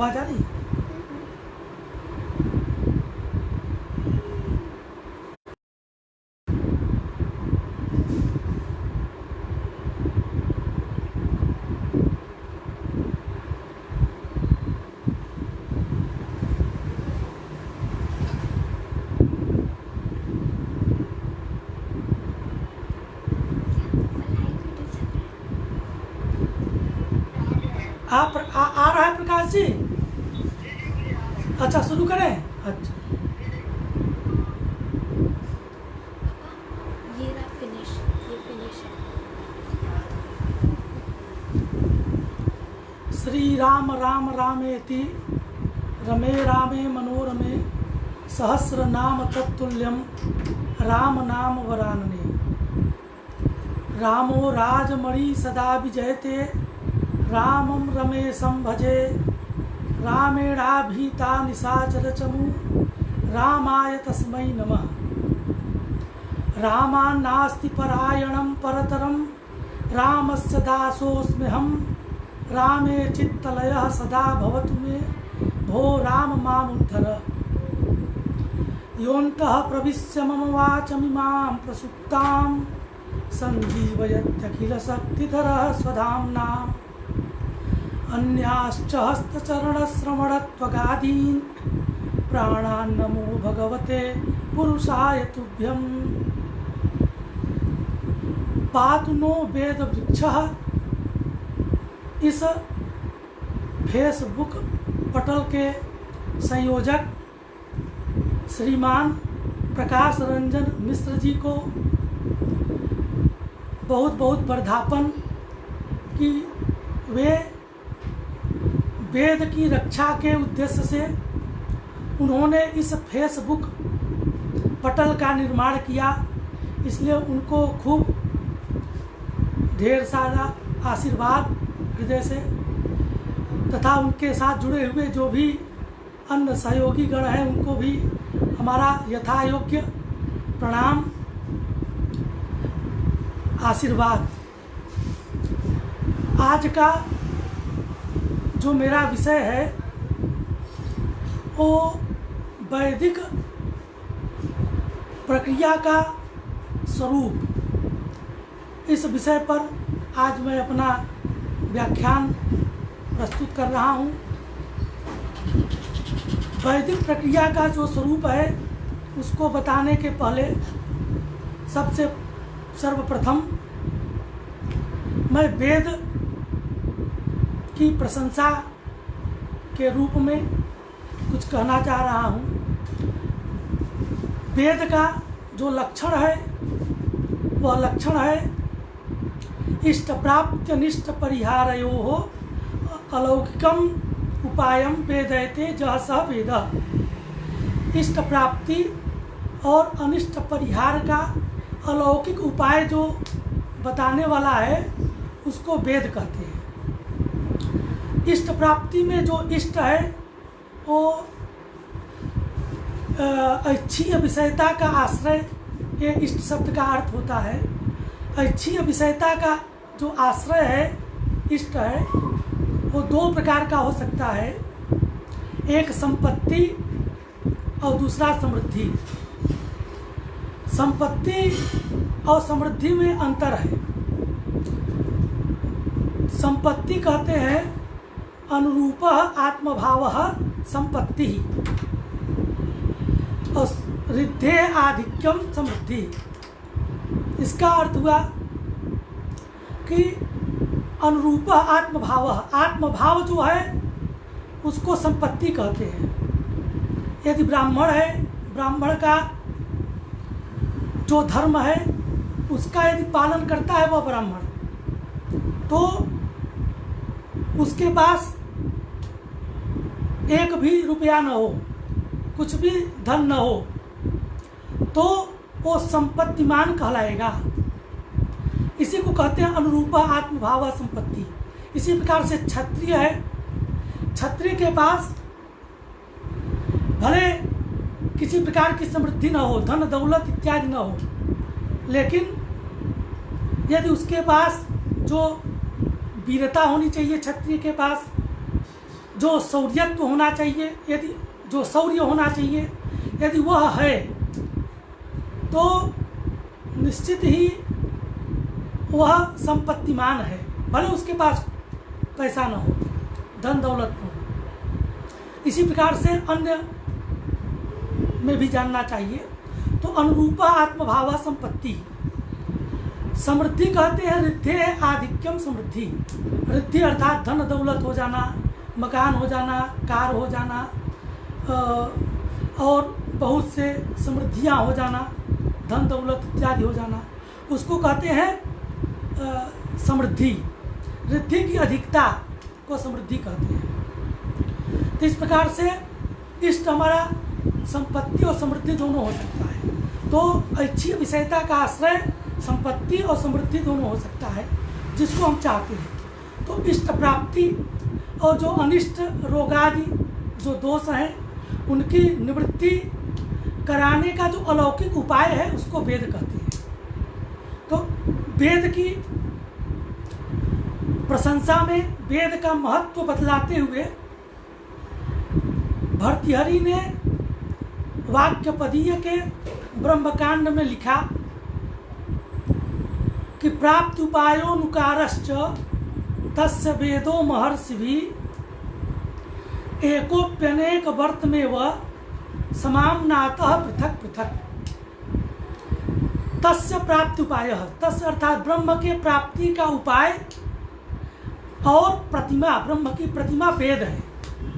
आवाज़ आ रही है? आ रहा है प्रकाश जी? अच्छा, शुरू करें? अच्छा, ये रहा फिनिश, ये फिनिश है। श्री राम राम रामेति रमे रामे मनोरमे सहस्र नाम तत्तुल्यम राम नाम वरानने। रामो राजमणि सदा विजयते रामं रमेशं भजे। रामेणाभीता निशाचर चमु रामाय तस्मै नमः। रामान्नास्ति परायणं परतरं रामस्य दासोऽस्म्यहं। रामे चित्तलयः सदा भवतु मे भो राम मामुद्धर। योऽन्तः प्रविश्य मम वाचमिमां प्रसुप्तां सञ्जीवयत्यखिलशक्तिधरः स्वधाम्ना। अन्याश्च हस्तचरणश्रवणत्वगादीन् प्राणान्नमो भगवते पुरुषाय तुभ्यं। पातु नो वेदवृक्षः। इस फेसबुक पटल के संयोजक श्रीमान प्रकाश रंजन मिश्र जी को बहुत बहुत वर्धापन कि वे वेद की रक्षा के उद्देश्य से उन्होंने इस फेसबुक पटल का निर्माण किया। इसलिए उनको खूब ढेर सारा आशीर्वाद हृदय से, तथा उनके साथ जुड़े हुए जो भी अन्य सहयोगी गण हैं उनको भी हमारा यथायोग्य प्रणाम आशीर्वाद। आज का जो मेरा विषय है वो वैदिक प्रक्रिया का स्वरूप, इस विषय पर आज मैं अपना व्याख्यान प्रस्तुत कर रहा हूँ। वैदिक प्रक्रिया का जो स्वरूप है उसको बताने के पहले सबसे सर्वप्रथम मैं वेद की प्रशंसा के रूप में कुछ कहना चाह रहा हूँ। वेद का जो लक्षण है वह लक्षण है इष्ट प्राप्त्य निष्ट परिहारयोः अलौकिकम उपायम वेदयते जह स वेद। इष्ट प्राप्ति और अनिष्ट परिहार का अलौकिक उपाय जो बताने वाला है उसको वेद कहते हैं। इष्ट प्राप्ति में जो इष्ट है वो ऐच्छीय विषयता का आश्रय, ये इष्ट शब्द का अर्थ होता है। ऐच्छीय विषयता का जो आश्रय है, इष्ट है, वो दो प्रकार का हो सकता है, एक संपत्ति और दूसरा समृद्धि। संपत्ति और समृद्धि में अंतर है। संपत्ति कहते हैं अनुरूप आत्मभाव संपत्ति और रिद्धे आधिक्यम समृद्धि। इसका अर्थ हुआ कि अनुरूप आत्मभाव, आत्मभाव जो है उसको संपत्ति कहते हैं। यदि ब्राह्मण है, ब्राह्मण का जो धर्म है उसका यदि पालन करता है वह ब्राह्मण, तो उसके पास एक भी रुपया न हो, कुछ भी धन न हो, तो वो संपत्तिमान कहलाएगा। इसी को कहते हैं अनुरूप आत्मभाव संपत्ति। इसी प्रकार से क्षत्रिय है, क्षत्रिय के पास भले किसी प्रकार की समृद्धि न हो, धन दौलत इत्यादि न हो, लेकिन यदि उसके पास जो वीरता होनी चाहिए क्षत्रिय के पास, जो शौर्यत्व होना चाहिए, यदि जो शौर्य होना चाहिए यदि वह है तो निश्चित ही वह संपत्तिमान है, भले उसके पास पैसा न हो, धन दौलत न हो। इसी प्रकार से अन्य में भी जानना चाहिए। तो अनुरूपा आत्मभाव संपत्ति, समृद्धि कहते हैं रिद्धि आधिक्यम समृद्धि। रिद्धि अर्थात धन दौलत हो जाना, मकान हो जाना, कार हो जाना और बहुत से समृद्धियाँ हो जाना, धन दौलत इत्यादि हो जाना, उसको कहते हैं समृद्धि। रिद्धि की अधिकता को समृद्धि कहते हैं। तो इस प्रकार से इष्ट हमारा संपत्ति और समृद्धि दोनों हो सकता है। तो अच्छी विषयता का आश्रय संपत्ति और समृद्धि दोनों हो सकता है, जिसको हम चाहते हैं। तो इष्ट प्राप्ति और जो अनिष्ट रोगादि जो दोष हैं उनकी निवृत्ति कराने का जो अलौकिक उपाय है उसको वेद कहते हैं। तो वेद की प्रशंसा में वेद का महत्व बतलाते हुए भर्तृहरि ने वाक्यपदीय के ब्रह्मकांड में लिखा कि प्राप्त उपायोनुकारश्च तस्य वेदो महर्षिभिः एकोप्यनेक वर्तमेव समाम्नातः पृथक पृथक। तस्य प्राप्ति उपाय, तस्य अर्थात ब्रह्म के प्राप्ति का उपाय और प्रतिमा, ब्रह्म की प्रतिमा वेद है।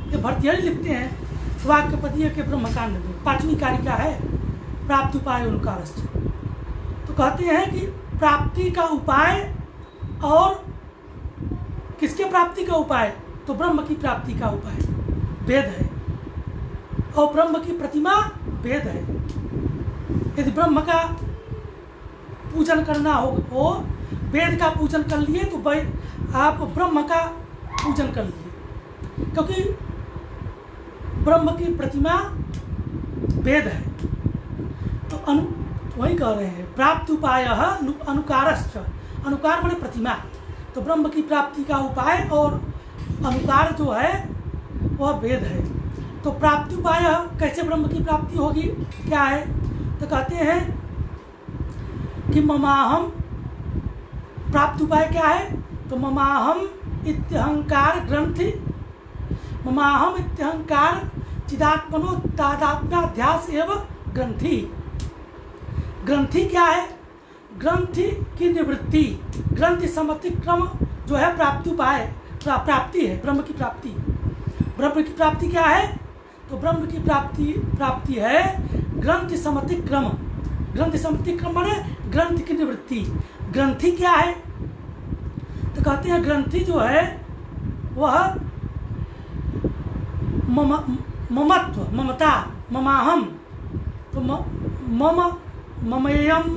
ये भर्तृहरि लिखते हैं वाक्यपदीय के ब्रह्मकांड में, 5वीं कारिका है प्राप्ति उपाय अनुकारश्च। तो कहते हैं कि प्राप्ति का उपाय, और किसके प्राप्ति का उपाय? तो ब्रह्म की प्राप्ति का उपाय वेद है, और ब्रह्म की प्रतिमा वेद है। यदि ब्रह्म का पूजन करना हो वेद का पूजन कर लिए तो आप ब्रह्म का पूजन कर लिए, क्योंकि ब्रह्म की प्रतिमा वेद है। तो वही कह रहे हैं प्राप्ति उपाय अनुकारश्च, अनुकार माने प्रतिमा। तो ब्रह्म की प्राप्ति का उपाय और अनुकार जो है वह वेद है। तो प्राप्ति उपाय कैसे ब्रह्म की प्राप्ति होगी, क्या है? तो कहते हैं कि ममाहम, प्राप्ति उपाय क्या है? तो ममाहम इत्यहंकार ग्रंथि, ममाहम इत्यहंकार चिदात्मनो तादात्म्याध्यास एवं ग्रंथि। ग्रंथि क्या है? ग्रंथि की निवृत्ति, ग्रंथि सम्मति क्रम जो है प्राप्ति उपाय, प्राप्ति है ब्रह्म की प्राप्ति। ब्रह्म की प्राप्ति क्या है? तो ब्रह्म की प्राप्ति है ग्रंथि सम्मति क्रम। ग्रंथि सम्मति क्रम माने ग्रंथि की निवृत्ति। ग्रंथि क्या है? तो कहते हैं ग्रंथि जो है वह ममत्व, ममता, ममाहम, तो मम, ममेयम,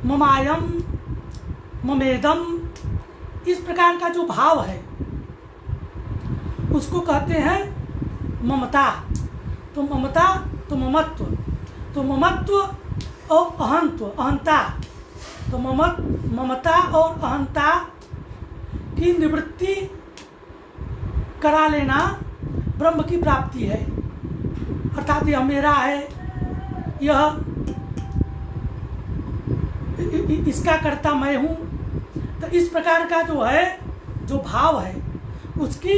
ममायम, ममेदम, इस प्रकार का जो भाव है उसको कहते हैं ममता। तो ममता, तो ममत्व, तो ममत्व और अहंत्व, अहंता। तो ममता और अहंता की निवृत्ति करा लेना ब्रह्म की प्राप्ति है। अर्थात यह मेरा है, यह इसका कर्ता मैं हूँ। तो इस प्रकार का जो है, जो भाव है उसकी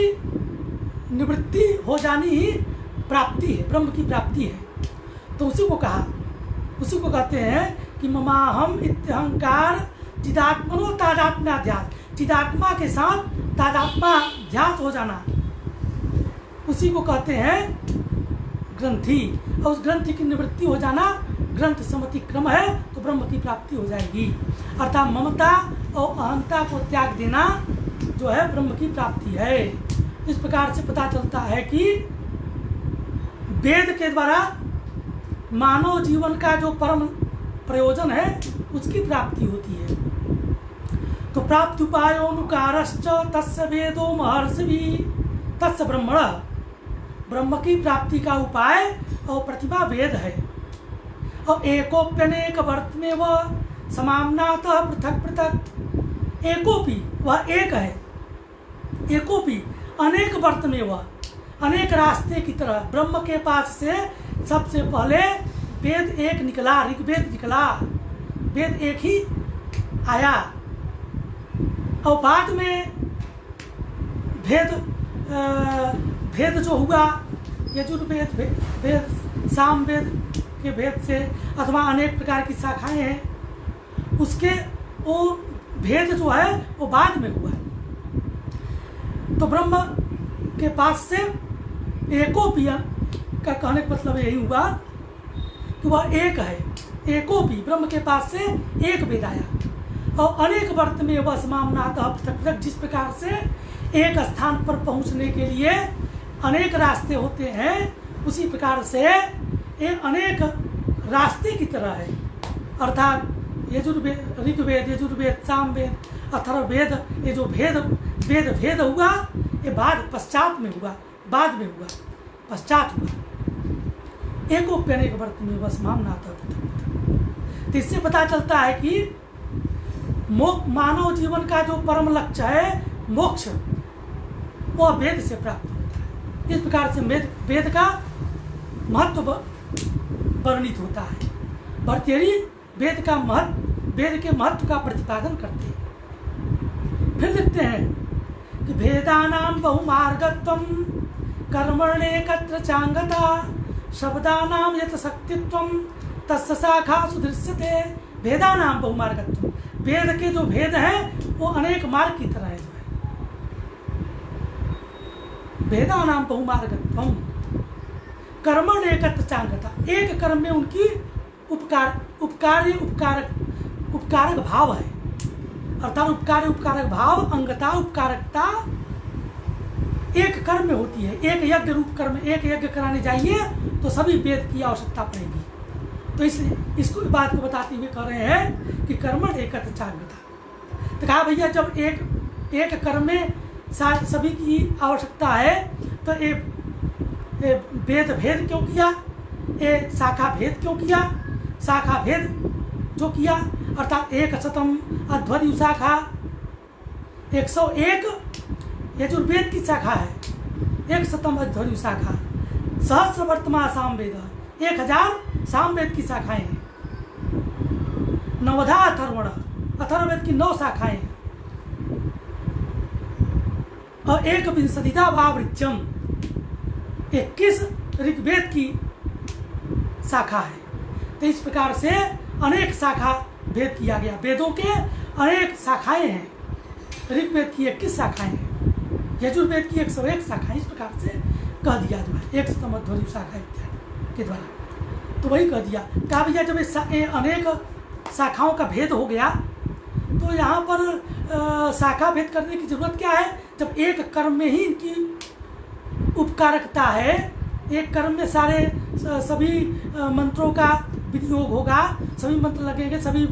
निवृत्ति हो जानी ही प्राप्ति है, ब्रह्म की प्राप्ति है। तो उसी को कहा, उसी को कहते हैं कि ममाहम इत्यहंकार चिदात्मनो तादात्म्याध्यास, चिदात्मा के साथ तादात्म्याध्यास हो जाना, उसी को कहते हैं ग्रंथि। और उस ग्रंथि की निवृत्ति हो जाना ग्रंथ सम्मति क्रम है, तो ब्रह्म की प्राप्ति हो जाएगी। अर्थात ममता और अहंता को त्याग देना जो है ब्रह्म की प्राप्ति है। इस प्रकार से पता चलता है कि वेद के द्वारा मानव जीवन का जो परम प्रयोजन है उसकी प्राप्ति होती है। तो प्राप्ति उपायोनुकारश्च तस्य वेदो महर्षिभिः तस्य ब्रह्मण, ब्रह्म की प्राप्ति का उपाय और प्रतिभा वेद है। और एकोप्यनेक वर्तमेव समाम्नातः पृथक पृथक, एकोपी वह एक है, एकोपी अनेक वर्त में वह अनेक रास्ते की तरह ब्रह्म के पास से सबसे पहले वेद एक निकला, ऋग्वेद निकला, वेद एक ही आया और बाद में भेद जो हुआ यजुर्वेद वेद सामवेद के भेद से अथवा अनेक प्रकार की शाखाएं हैं, उसके वो भेद जो है वो बाद में हुआ। तो ब्रह्म के पास से एकोपी का कहने का मतलब यही हुआ कि वह एक है, एकोपी ब्रह्म के पास से एक वेद आया और अनेक वर्त में वह समामनातः पृथक पृथक, जिस प्रकार से एक स्थान पर पहुंचने के लिए अनेक रास्ते होते हैं उसी प्रकार से ये अनेक रास्ते की तरह है। अर्थात यजुर्वेद ऋग्वेद यजुर्वेद सामवेद अथर्ववेद, ये जो भेद हुआ ये बाद पश्चात में हुआ, बाद में हुआ, पश्चात हुआ। एकोप्यनेक वर्त में बस मामना था। तो इससे पता चलता है कि मानव जीवन का जो परम लक्ष्य है मोक्ष, वह वेद से प्राप्त होता है। इस प्रकार से वेद का महत्व वर्णित होता है। भर्तृहरि वेद के महत्व का प्रतिपादन करते हैं। फिर लिखते हैं कि भेदानां बहुमार्गत्वं कर्मण्येकत्र चांगता शब्दानां यत शक्तित्वं तस्य शाखासु दृश्यते। भेदानां बहुमार्गत्वं, वेद के जो भेद हैं वो अनेक मार्ग की तरह है। जो है भेदानां बहुमार्गत्वं कर्मण्येकत्र चांगता, एक कर्म में उनकी उपकारक भाव है। अर्थात उपकारक भाव, अंगता, उपकारकता एक कर्म में होती है। एक यज्ञ रूप कर्म, एक यज्ञ कराने जाइए तो सभी वेद की आवश्यकता पड़ेगी। तो इसलिए इसको बात को बताते हुए कह रहे हैं कि कर्मण एकत्र चांगता। तो कहा भैया जब एक कर्म में सभी की आवश्यकता है तो वेद भेद क्यों किया, ये शाखा भेद क्यों किया। शाखा भेद जो किया अर्थात 100 अध्वर्यु शाखा, 101 यजुर्वेद की शाखा है, 100 अध्वर्यु शाखा, सहस्र वर्तमान सामवेद, 1000 सामवेद की शाखाएं हैं, 9 अथर्ववेद की 9 शाखाएं हैं और 21 भावृत्यम 21 ऋग्वेद की शाखा है। तो इस प्रकार से अनेक शाखा भेद किया गया। वेदों के अनेक शाखाएं हैं। ऋग्वेद की 21 शाखाएं हैं, यजुर्वेद की 101 शाखाएं। इस प्रकार से कह दिया जो है 100 अध्वर्यु शाखा इत्यादि के द्वारा। तो वही कह दिया। कहा भैया जब अनेक शाखाओं का भेद हो गया तो यहाँ पर शाखा भेद करने की जरूरत क्या है। जब एक कर्म में ही इनकी उपकारकता है, एक कर्म में सभी मंत्रों का विनियोग होगा, सभी मंत्र लगेंगे, सभी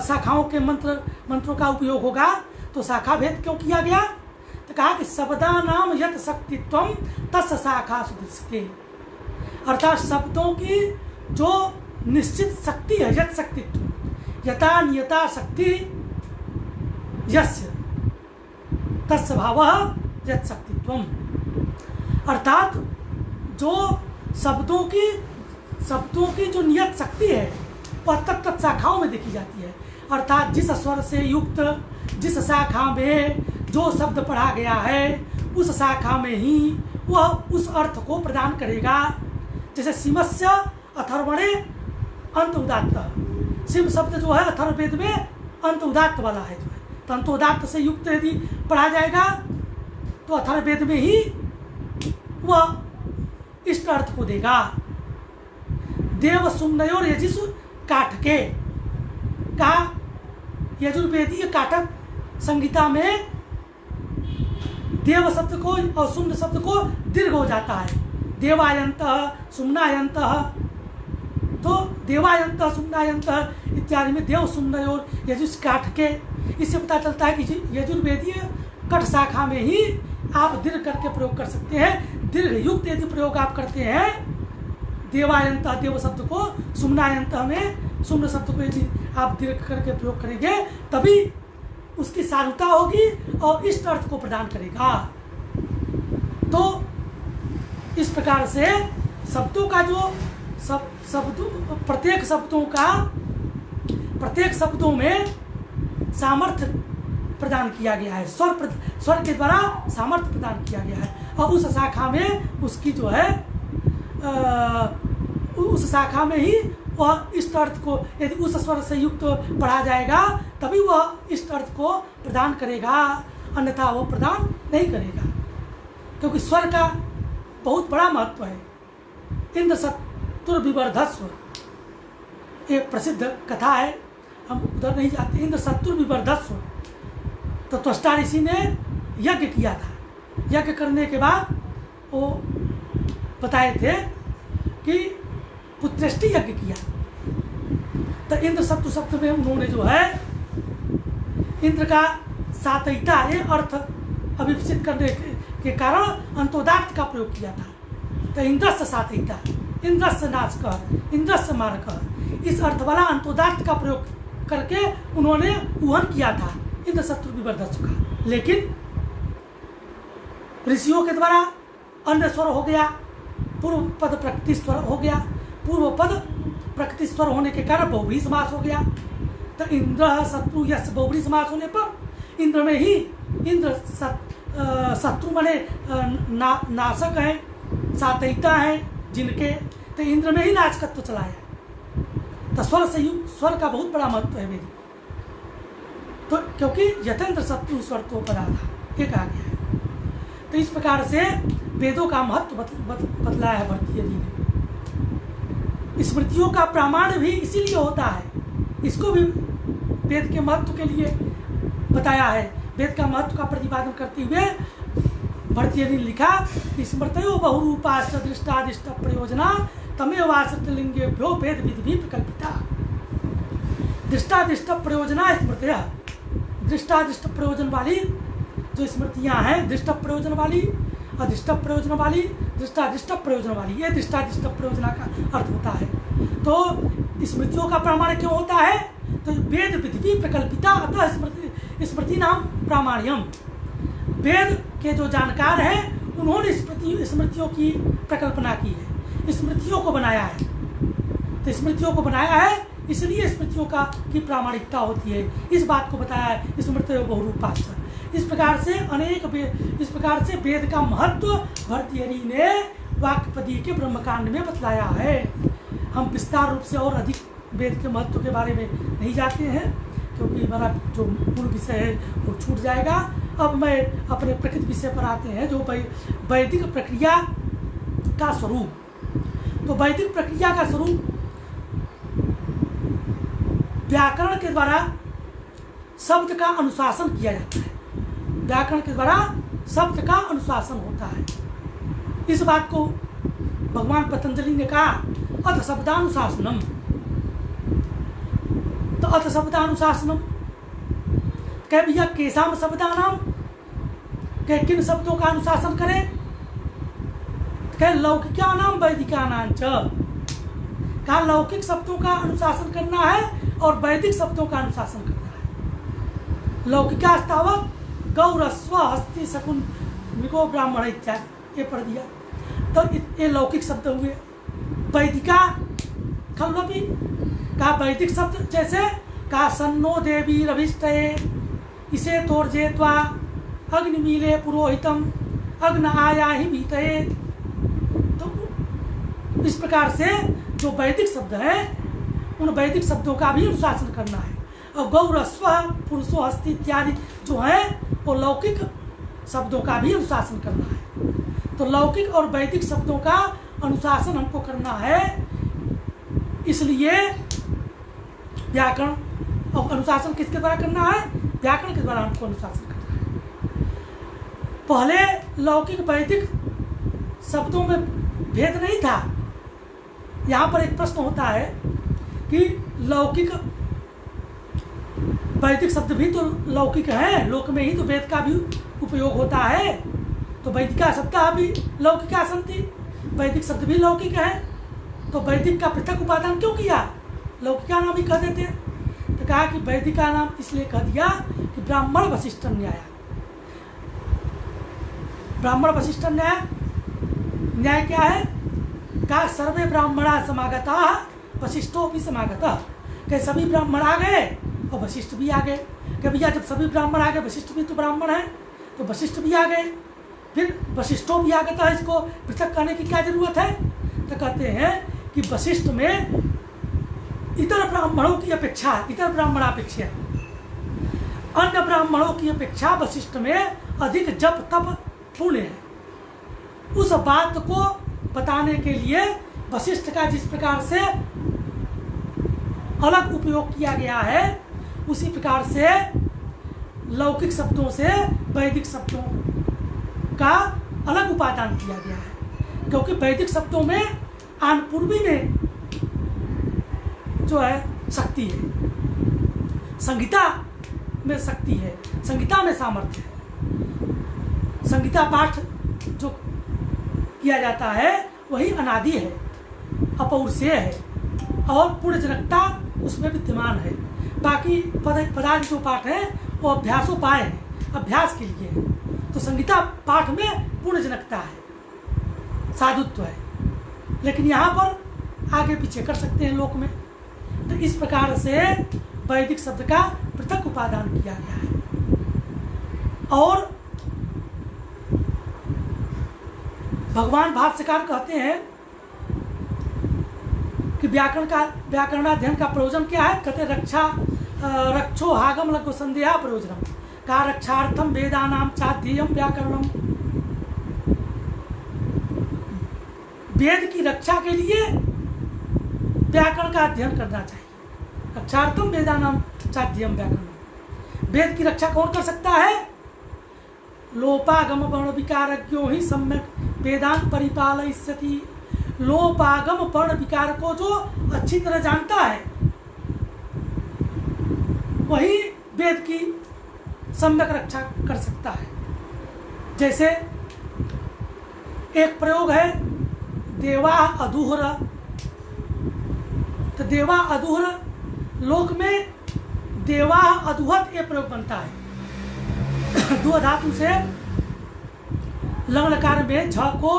शाखाओं के मंत्रों का उपयोग होगा, तो शाखा भेद क्यों किया गया। तो कहा कि शब्दानाम यत शक्तित्वम तस्य शाखासु दृश्यते। अर्थात शब्दों की जो निश्चित शक्ति है, यत शक्तित्व, यथा नियता शक्ति यस्य तस्य भावः यत शक्तित्वम। अर्थात जो शब्दों की जो नियत शक्ति है वह तत्त शाखाओं में देखी जाती है। अर्थात जिस स्वर से युक्त जिस शाखा में जो शब्द पढ़ा गया है उस शाखा में ही वह उस अर्थ को प्रदान करेगा। जैसे सिमस्य अथर्वणे अंत उदात्त, सिम शब्द जो है अथर्ववेद में अंत उदात्त वाला है जो है, तो अंत उदात्त से युक्त यदि पढ़ा जाएगा तो अथर्ववेद में ही वह इष्ट अर्थ को देगा। देव सुम्नयोर यजिषु काठके का यजुर्वेदीय काटक संहिता में देव शब्द को और सुम्न शब्द को दीर्घ हो जाता है। देवायंत सुम्नायंत, तो देवायंत सुम्नायंत इत्यादि में देव सुम्नयोर यजुष काठके। इससे पता चलता है कि यजुर्वेदीय कट शाखा में ही आप दीर्घ करके प्रयोग कर सकते हैं। दीर्घ युक्त यदि प्रयोग आप करते हैं देवायंत देव शब्द को, सुम्नायंत में सुम्न शब्द को यदि आप दीर्घ करके प्रयोग करेंगे तभी उसकी सारुता होगी और इष्ट अर्थ को प्रदान करेगा। इस प्रकार से शब्दों का जो प्रत्येक शब्दों में सामर्थ्य प्रदान किया गया है, स्वर के द्वारा सामर्थ्य प्रदान किया गया है। और उस शाखा में उसकी जो है उस शाखा में ही वह इष्ट अर्थ को, यदि उस स्वर से युक्त पढ़ा जाएगा तभी वह इष्ट अर्थ को प्रदान करेगा, अन्यथा वो प्रदान नहीं करेगा। क्योंकि स्वर का बहुत बड़ा महत्व है। इंद्र शत्रुर विवर्धस्व, एक प्रसिद्ध कथा है, हम उधर नहीं जाते। इंद्र शत्रुर विवर्धस्व, तो त्वष्टा ऋषि ने यज्ञ किया था। यज्ञ करने के बाद वो बताए थे कि पुत्रेष्टि यज्ञ किया। तो इंद्र शत्रु शब्द में उन्होंने जो है इंद्र का सातयिता ये अर्थ अभिप्सित करने के कारण अंतोदात्त का प्रयोग किया था। तो इंद्रस्य सातयिता, इंद्रस्य नाशक, इंद्रस्य मारक, इस अर्थ वाला अंतोदात्त का प्रयोग करके उन्होंने ऊहन किया था इंद्र शत्रु विवर्धस्व का। लेकिन ऋषियों के द्वारा अन्य स्वर हो गया, पूर्व पद प्रकृति स्वर हो गया। पूर्व पद प्रकृति स्वर होने के कारण बहुव्रीहि समास हो गया। तो इंद्र शत्रु यश बहुव्रीहि समास होने पर इंद्र में ही इंद्र शत्रु माने नाशक है, सातयिता है जिनके, तो इंद्र में ही नाशकत्व चला है। तो स्वर से स्वर का बहुत बड़ा महत्व है वेद। तो क्योंकि यथेंद्र शत्रु स्वर तो पदार्थ एक आ गया है। तो इस प्रकार से वेदों का महत्व बतलाया है भरतीय जी ने। स्मृतियों का प्रमाण भी इसीलिए होता है, इसको भी वेद के महत्व के लिए बताया है। वेद का महत्व का प्रतिपादन करते हुए भरतीय जी ने लिखा, स्मृतयो बहुरूपाश्च दृष्टादिष्ट प्रयोजना तमेव आश्रितलिंगेभ्यो वेद विधि प्रकल्पिता। दृष्टादिष्ट प्रयोजना स्मृतया, दृष्टादिष्ट प्रयोजन वाली जो स्मृतियां हैं, दृष्ट प्रयोजन वाली, अदृष्ट प्रयोजन वाली, दृष्टादिष्ट प्रयोजन वाली, ये दृष्टादिष्ट प्रयोजना का अर्थ होता है। तो स्मृतियों का प्रमाण क्यों होता है? तो वेद विधि प्रकल्पिता, अतः स्मृति नाम प्रामाण्यम। वेद के जो जानकार हैं उन्होंने स्मृतियों की प्रकल्पना की है, स्मृतियों को बनाया है। तो स्मृतियों को बनाया है इसलिए स्मृतियों की प्रामाणिकता होती है। इस बात को बताया है स्मृतयो बहुरूपाश्च। इस प्रकार से वेद का महत्व भरतहरि ने वाक्यपदीय के ब्रह्मकांड में बतलाया है। हम विस्तार रूप से और अधिक वेद के महत्व के बारे में नहीं जाते हैं क्योंकि हमारा जो मूल विषय है वो छूट जाएगा। अब मैं अपने प्रकृत विषय पर आते हैं, जो वैदिक प्रक्रिया का स्वरूप। तो वैदिक प्रक्रिया का स्वरूप व्याकरण के द्वारा शब्द का अनुशासन किया जाता है। व्याकरण के द्वारा शब्द का अनुशासन होता है। इस बात को भगवान पतंजलि ने कहा अथ शब्दानुशासनम। तो अथ शब्दानुशासनम कह भैया केशाम शब्दानाम, कह किन शब्दों का अनुशासन करें? कह लौकिकानाम वैदिकानां च, कहा लौकिक शब्दों का अनुशासन करना है और वैदिक शब्दों का अनुशासन करना है। लौकिकास्तावत गौरस्व हस्ति शकुन मिको ब्राह्मण इत्यादि ये पढ़ दिया। तो ये लौकिक शब्द हुए। वैदिका खल्वपि, कहा वैदिक शब्द जैसे कहा सन्नो देवी रभिष्टये इसे तोर्जेत्वा अग्निमीले पुरोहितम अग्न आयाहि वीतये। तो इस प्रकार से जो वैदिक शब्द हैं उन वैदिक शब्दों का भी अनुशासन करना है। और गौरस्व पुरुषो हस्ति इत्यादि जो है वो लौकिक शब्दों का भी अनुशासन करना है। तो लौकिक और वैदिक शब्दों का अनुशासन हमको करना है, इसलिए व्याकरण और अनुशासन किसके द्वारा करना है? व्याकरण के द्वारा हमको अनुशासन करना है। पहले लौकिक वैदिक शब्दों में भेद नहीं था। यहाँ पर एक प्रश्न होता है कि लौकिक वैदिक शब्द भी तो लौकिक है, लोक में ही तो वेद का भी उपयोग होता है। तो वैदिका शब्द भी लौकिका सन्ति, वैदिक शब्द भी लौकिक है। तो वैदिक का पृथक उपादान क्यों किया? लौकिका नाम ही कह देते। तो कहा कि वैदिका नाम इसलिए कह दिया कि ब्राह्मण वशिष्ठ न्याय, ब्राह्मण वशिष्ठ न्याय न्याय क्या है? का सर्वे ब्राह्मणा समागता वशिष्ठो भी समागता, कि सभी ब्राह्मण आ गए और वशिष्ठ भी आ गए। कि भैया जब सभी ब्राह्मण आ गए, वशिष्ठ भी तो ब्राह्मण है, तो वशिष्ठ भी आ गए, फिर वशिष्ठों भी आ गए, तो इसको पृथक करने की क्या जरूरत है? तो कहते हैं कि वशिष्ठ में इतर ब्राह्मणों की अपेक्षा, इतर ब्राह्मणापेक्षा अन्य ब्राह्मणों की अपेक्षा वशिष्ठ में अधिक जप तप पुण्य है। उस बात को बताने के लिए वशिष्ठ का जिस प्रकार से अलग उपयोग किया गया है, उसी प्रकार से लौकिक शब्दों से वैदिक शब्दों का अलग उपादान किया गया है। क्योंकि वैदिक शब्दों में आनपूर्वी में जो है शक्ति है, संगीता में शक्ति है, संगीता में सामर्थ्य है। संगीता पाठ जो किया जाता है वही अनादि है, अपौरुषेय है और पूर्णजनकता उसमें विद्यमान है। बाकी पदार्थ जो पाठ है वो अभ्यासोपाय है, अभ्यास के लिए है। तो संगीता पाठ में पूर्णजनकता है, साधुत्व है, लेकिन यहाँ पर आगे पीछे कर सकते हैं लोक में। तो इस प्रकार से वैदिक शब्द का पृथक उपादान किया गया है। और भगवान भाष्यकार कहते हैं कि व्याकरणाध्ययन का प्रयोजन क्या है? कहते रक्षो हागम लघु संदेहा प्रयोजनम का रक्षार्थम वेदानाम चाध्येयम व्याकरणम। वेद की रक्षा के लिए व्याकरण का अध्ययन करना चाहिए। रक्षार्थम वेदानाम चाध्येयम व्याकरणम। वेद की रक्षा कौन कर सकता है? लोपागम वर्ण विकारज्ञो ही सम्यक वेदांत परिपालयिष्यति। लोपागम वर्ण विकार को जो अच्छी तरह जानता है वही वेद की सम्यक रक्षा कर सकता है। जैसे एक प्रयोग है देवा अधूहर। तो देवा अधूहर लोक में देवा अधुहत ये प्रयोग बनता है। दो धातु से लंगलकार में झ को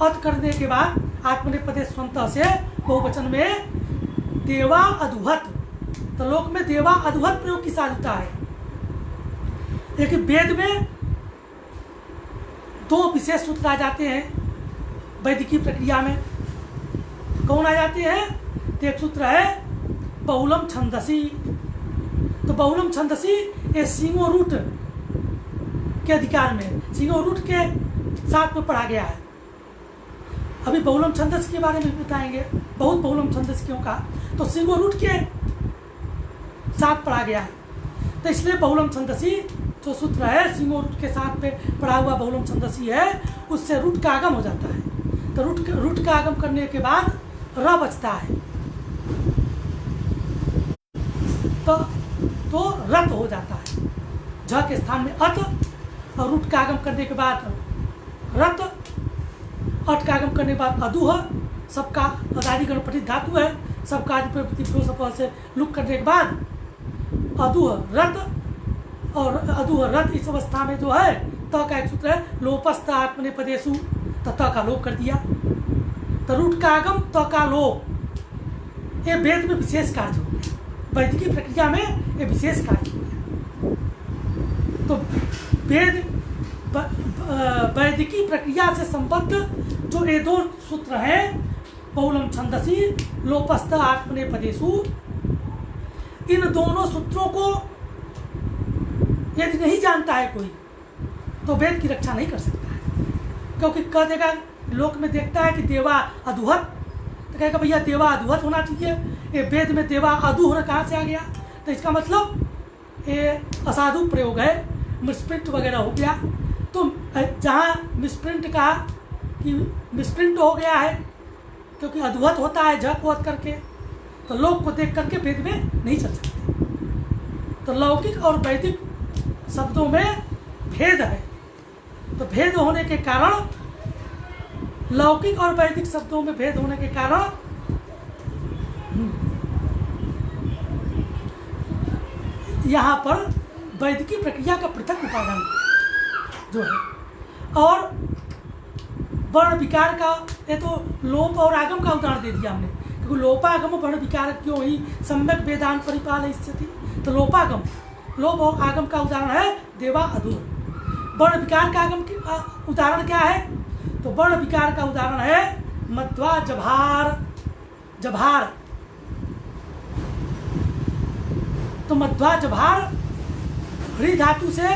अत करने के बाद आत्मनेपदे स्वंत से बहुवचन में देवा अधुहत। तो लोक में देवा अधुहत प्रयोग की साधुता है। लेकिन वेद में दो विशेष सूत्र आ जाते हैं वैदिकी प्रक्रिया में। कौन आ जाते हैं? तो एक सूत्र है बहुलम छंदसी। तो बहुलम छंदसी ये सिंगो रूट के अधिकार में, सिंगो रूट के साथ में पढ़ा गया है। अभी बहुलम छंदस के बारे में बताएंगे, बहुत बहुलम छंदस क्यों का, तो सिंगो रूट के साथ पढ़ा गया है। तो इसलिए बहुलम छंदसी जो सूत्र है सिंगो रूट के साथ पे पढ़ा हुआ बहुलम छंदसी है, उससे रूट का आगम हो जाता है। तो रूट का आगम करने के बाद र बचता है, तो रत हो जाता है। झ के स्थान में अत, और रूट का आगम करने के बाद रत, अट का आगम करने के बाद अधुह। सबका अदादि गणपति धातु है, सबका आदि से लुक करने के बाद अधुह रत, और अधुह रत इस अवस्था में जो है त का एक सूत्र है लोपस्थ आत्मनेपदेशु। तो त का लोप कर दिया। तो रूट का आगम त का लोप ये वेद में विशेष कार्य हो गया, वैदिकी प्रक्रिया में ये विशेष कार्य हो गया। तो वेद वैदिकी प्रक्रिया से संबद्ध जो ये दो सूत्र हैं बहुलम छंदसी लोपस्थ आत्मनेपदेशु, इन दोनों सूत्रों को यदि नहीं जानता है कोई तो वेद की रक्षा नहीं कर सकता है। क्योंकि कह देगा, लोक में देखता है कि देवा अधुहत, तो कहेगा भैया देवा अधुहत होना चाहिए, ये वेद में देवा अधूहर कहाँ से आ गया? तो इसका मतलब ये असाधु प्रयोग है, मिसप्रिंट वगैरह हो गया। तो जहाँ मिसप्रिंट का कि मिसप्रिंट हो गया है क्योंकि अधुहत होता है झ को करके, तो लोक को देख करके वेद में नहीं चल सकते। तो लौकिक और वैदिक शब्दों में भेद है। तो भेद होने के कारण, लौकिक और वैदिक शब्दों में भेद होने के कारण यहाँ पर वैदिकी प्रक्रिया का पृथक उपादान जो है। और वर्ण विकार का, ये तो लोप और आगम का उदाहरण दे दिया हमने, क्योंकि लोपागम वर्ण विकार क्यों ही सम्यक वेदांत परिपाल स्थिति। तो लोपागम, लोप और आगम का उदाहरण है देवा अधूर। वर्ण विकार का आगम उदाहरण क्या है? तो वर्ण विकार का उदाहरण है मध्वा जभार, जभार। तो मध्वा जभार हरि धातु से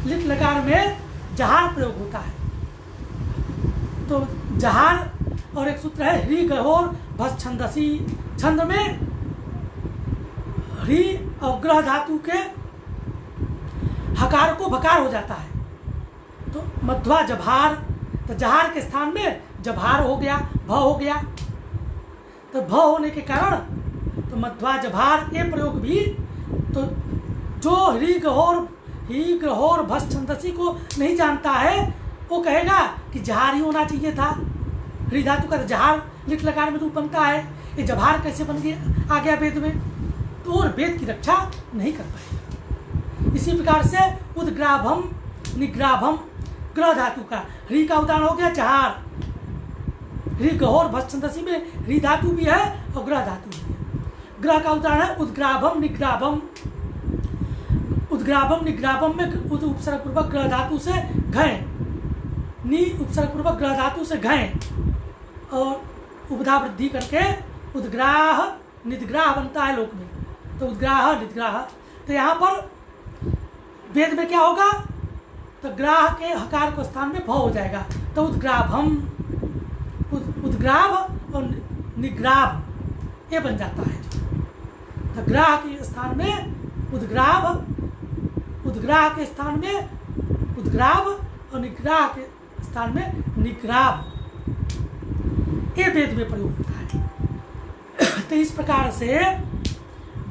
लिट लकार में जहार प्रयोग होता है। तो जहार, और एक सूत्र है हरि गहोर भस छंदसी। छंद में हरि और ग्रह धातु के हकार को भकार हो जाता है। तो मध्वा जभार, तो जहार के स्थान में जभार हो गया, भ हो गया। तो भ होने के कारण तो मध्वा जभार ये प्रयोग भी, तो जो हरि ग्रहोर भस छंदसी को नहीं जानता है वो कहेगा कि जहार ही होना चाहिए था। हरि धातु का जहार लिट लकार में रूप बनता है, ये जभार कैसे बन गया, आ गया वेद में? तो और वेद की रक्षा नहीं कर पाएगा। इसी प्रकार से उद्ग्राभम निग्राभम, ग्रह धातु का हरि का उदाहरण हो गया जहार। हरि गहोर भस छंदसी में हरि धातु भी है और ग्रह धातु भी है। ग्रह का उदाहरण है उद्ग्राभम निग्राभम। उद्ग्राभम निग्राभम में उद उपसर्ग पूर्वक ग्रह धातु से घय, नी उपसर्ग पूर्वक ग्रह धातु से घय और उपधा वृद्धि करके उद्ग्राह निद्ग्राह बनता है लोक में। तो उद्ग्राह निद्ग्राह, तो यहाँ पर वेद में क्या होगा? तो ग्राह के हकार को स्थान में भ हो जाएगा। तो उद्ग्राभम, उद्ग्राभ और निग्राभ ये बन जाता है। तो ग्राह के स्थान में उद्ग्राभ, उद्ग्राह के स्थान में उद्ग्राभ और निग्राह के स्थान में निग्राभ, ये वेद में प्रयोग होता है। तो इस प्रकार से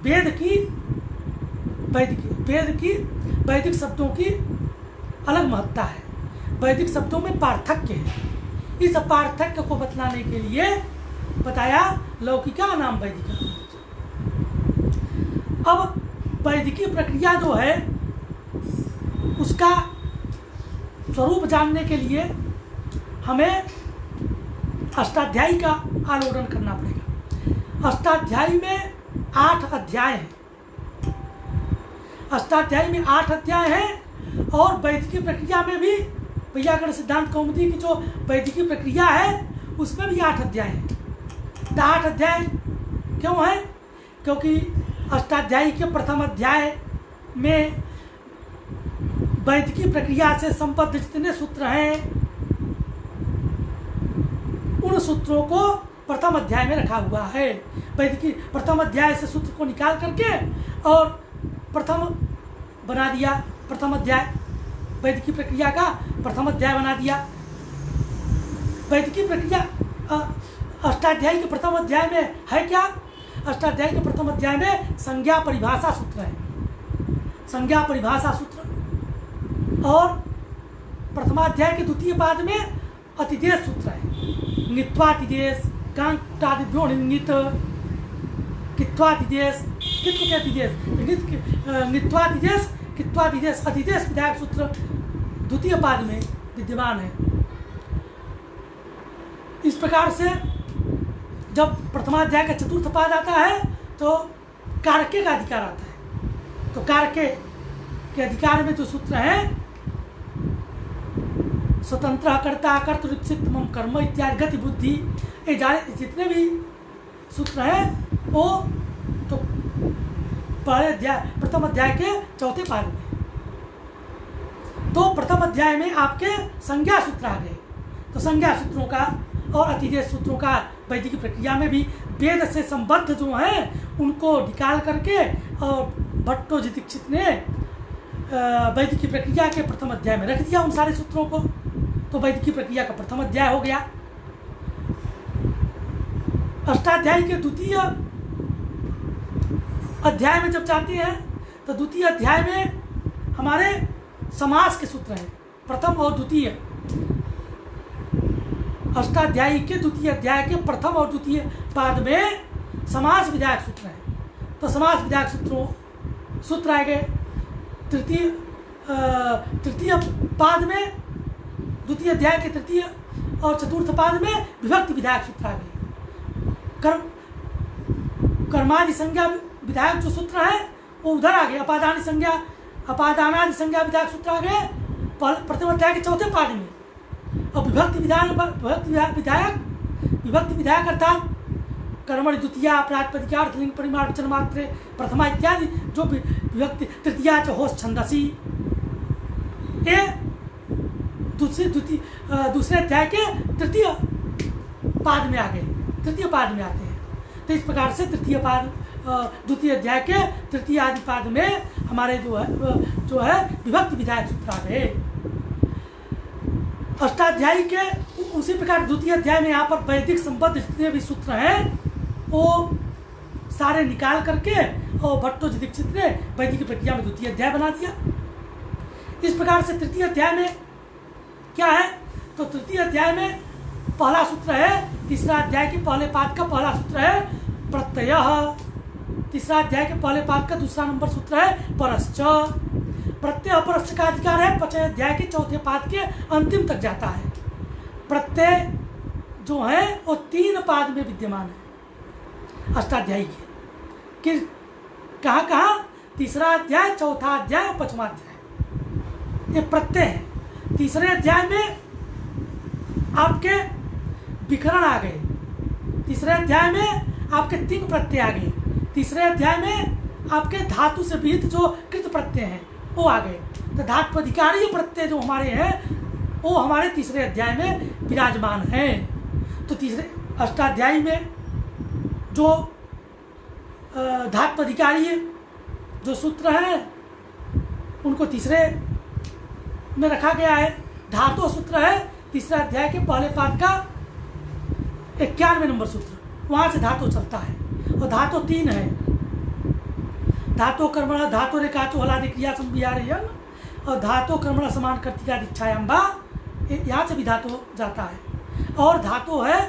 वेद की वैदिक शब्दों की अलग महत्ता है। वैदिक शब्दों में पार्थक्य है। इस पार्थक्य को बतलाने के लिए बताया लौकिका नाम वैदिका। अब वैदिकी प्रक्रिया जो है उसका स्वरूप जानने के लिए हमें अष्टाध्यायी का आलोड़न करना पड़ेगा। अष्टाध्यायी में 8 अध्याय हैं। अष्टाध्यायी में 8 अध्याय हैं और वैदिकी प्रक्रिया में भी वैयाकरण सिद्धांत कौमुदी की जो वैदिकी प्रक्रिया है उसमें भी 8 अध्याय हैं। तो 8 अध्याय क्यों है? क्योंकि अष्टाध्यायी के प्रथम अध्याय में वैदिकी प्रक्रिया से संबद्ध जितने सूत्र हैं उन सूत्रों को प्रथम अध्याय में रखा हुआ है। वैदिकी प्रथम अध्याय से सूत्र को निकाल करके और प्रथम बना दिया, प्रथम अध्याय वैदिकी प्रक्रिया का प्रथम अध्याय बना दिया। वैदिकी प्रक्रिया अष्टाध्यायी के प्रथम अध्याय में है क्या? अष्टाध्यायी के प्रथम अध्याय में संज्ञा परिभाषा सूत्र है, संज्ञा परिभाषा सूत्र, और प्रथमाध्याय के द्वितीय पाद में अतिदेश सूत्र है। नित्वातिदेश, कांटादिभ्यो नित, कित्वातिदेश, कित्व के अतिदेश, नित्वातिदेश, कित्वातिदेश, अतिदेश विधायक सूत्र द्वितीय पाद में विद्यमान है। इस प्रकार से जब प्रथमाध्याय का चतुर्थ पाद आता है तो कारके का अधिकार आता है। तो कारके के अधिकार में जो सूत्र हैं स्वतंत्र कर्ता कर्तृत्व मम कर्म इत्यादि गति बुद्धि, ये जितने भी सूत्र हैं वो तो पहले अध्याय प्रथम अध्याय के चौथे पाद में। तो प्रथम अध्याय में आपके संज्ञा सूत्र आ गए। तो संज्ञा सूत्रों का और अतिदेश सूत्रों का वैदिक प्रक्रिया में भी वेद से संबद्ध जो हैं उनको निकाल करके और भट्टो जी दीक्षित ने वैदिक प्रक्रिया के प्रथम अध्याय में रख दिया उन सारे सूत्रों को। तो वैदिक प्रक्रिया का प्रथम अध्याय हो गया। अष्टाध्याय के द्वितीय अध्याय में जब जाते हैं तो द्वितीय अध्याय में हमारे समास के सूत्र हैं, प्रथम और द्वितीय। अष्टाध्यायी के द्वितीय अध्याय के प्रथम और द्वितीय पाद में समास विधायक सूत्र है। तो समास विधायक सूत्र आ गए। तृतीय पाद में द्वितीय अध्याय के तृतीय और चतुर्थ पाद में विभक्ति विधायक सूत्र आ गए। कर्मादि संज्ञा विधायक जो सूत्र है वो उधर आ गए। अपादानादि संज्ञा विधायक सूत्र आ गए प्रथम अध्याय के चौथे पाद में। और विभक्ति विधायक अर्थात कर्मणि द्वितीया प्रातिपदिका अर्थलिंग परिमाण वचन मात्रे प्रथमा इत्यादि जो विभक्ति तृतीया च होश छंदसी, ये दूसरे अध्याय के तृतीय पाद में आ गए, तृतीय पाद में आते हैं। तो इस प्रकार से द्वितीय अध्याय के तृतीय आदि पाद में हमारे जो है विभक्ति विधायक सूत्र आ गए। अष्टाध्यायी के उसी प्रकार द्वितीय अध्याय में यहाँ पर वैदिक संबद्ध जितने भी सूत्र हैं वो सारे निकाल करके और भट्टोजी दीक्षित ने वैदिक प्रक्रिया में द्वितीय अध्याय बना दिया। इस प्रकार से तृतीय अध्याय में क्या है, तो तृतीय अध्याय में पहला सूत्र है, तीसरा अध्याय के पहले पाद का पहला सूत्र है प्रत्यय, तीसरा अध्याय के पहले पाद का दूसरा नंबर सूत्र है परश्च। प्रत्यय अपरश्च का अधिकार है पांचवें अध्याय के चौथे पाद के अंतिम तक जाता है। प्रत्यय जो है वो 3 पाद में विद्यमान है अष्टाध्यायी के। कहाँ कहाँ, तीसरा अध्याय, चौथा अध्याय और 5वां अध्याय, ये प्रत्यय है। तीसरे अध्याय में आपके विकरण आ गए, तीसरे अध्याय में आपके 3 प्रत्यय आ गए, तीसरे अध्याय में आपके धातु से विहित जो कृत प्रत्यय हैं वो आ गए। तो धात्वधिकारी प्रत्यय जो हमारे हैं वो हमारे तीसरे अध्याय में विराजमान हैं। तो तीसरे अष्टाध्यायी में जो धात्वधिकारी जो सूत्र हैं उनको तीसरे में रखा गया है। धातु सूत्र है तीसरा अध्याय के पहले पाद का 91 नंबर सूत्र, वहाँ से धातु चलता है। और धातु 3 है, धातु कर्मण धातु रेखाचो हलादि क्रिया संविहारयन् और धातु कर्मण समान कर्तिका दीक्षायाम बा, यहाँ से भी धातु जाता है। और धातु है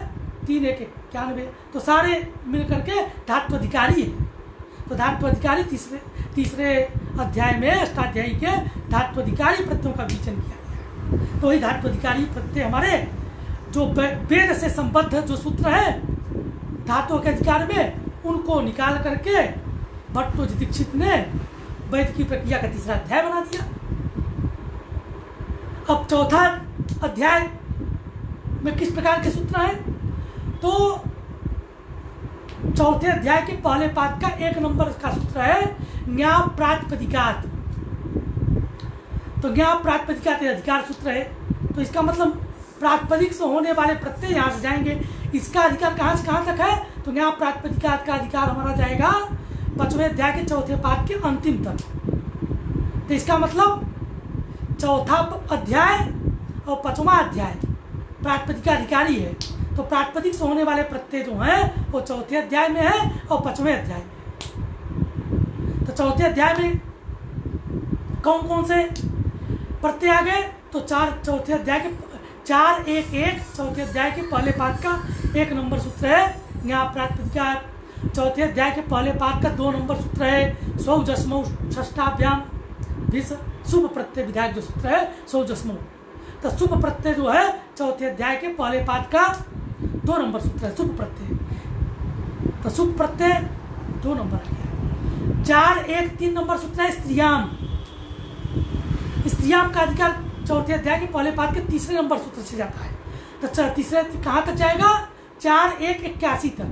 3 1 91, तो सारे मिल करके धात्वधिकारी है। तो धात्वधिकारी तीसरे अध्याय में अष्टाध्यायी के धात्वधिकारी प्रत्ययों का विवेचन किया गया है। तो वही धात्वधिकारी प्रत्यय हमारे जो वेद से संबद्ध जो सूत्र है धातुओं के अधिकार में, उनको निकाल करके भट्टोजी दीक्षित ने वैद की प्रक्रिया का तीसरा अध्याय बना दिया। अब चौथा अध्याय में किस प्रकार के सूत्र हैं, तो चौथे अध्याय के पहले पाद का 1 नंबर का सूत्र है न्याय प्रातिपदिकात। तो न्याय प्रातिपदिकात अधिकार सूत्र है, तो इसका मतलब प्रातिपदिक से होने वाले प्रत्यय यहाँ से जाएंगे। इसका अधिकार कहाँ से कहाँ तक है, तो न्याय प्रातिपदिकात का अधिकार हमारा जाएगा 5वें अध्याय के चौथे पाद के अंतिम तक। तो इसका मतलब चौथा अध्याय और 5वां अध्याय प्रातिपदिक अधिकारी है। तो प्रातिपदिक से होने वाले प्रत्यय जो हैं वो चौथे अध्याय में है और 5वें अध्याय में। तो चौथे अध्याय में कौन कौन से प्रत्यय आ गए, तो 4 चौथे अध्याय के 4 1 1 चौथे अध्याय के पहले पाद का 1 नंबर सूत्र है न्याय प्रातिपदिक। चौथे अध्याय के पहले पाद का 2 नंबर सूत्र है सौ जस्मौ षष्ठाभ्याम विस शुभ प्रत्यय विधायक जो सूत्र है सौ जस्मौ। तो शुभ प्रत्यय जो है चौथे अध्याय के पहले पाद का 2 नंबर सूत्र है शुभ प्रत्यय। तो शुभ प्रत्यय 2 नंबर आ गया। 4 1 3 नंबर सूत्र है स्त्रियाम। स्त्रियाम का अधिकार चौथे अध्याय के पहले पाद के 3 नंबर सूत्र से जाता है। तो तीसरे कहाँ तक जाएगा, 4 1 81 तक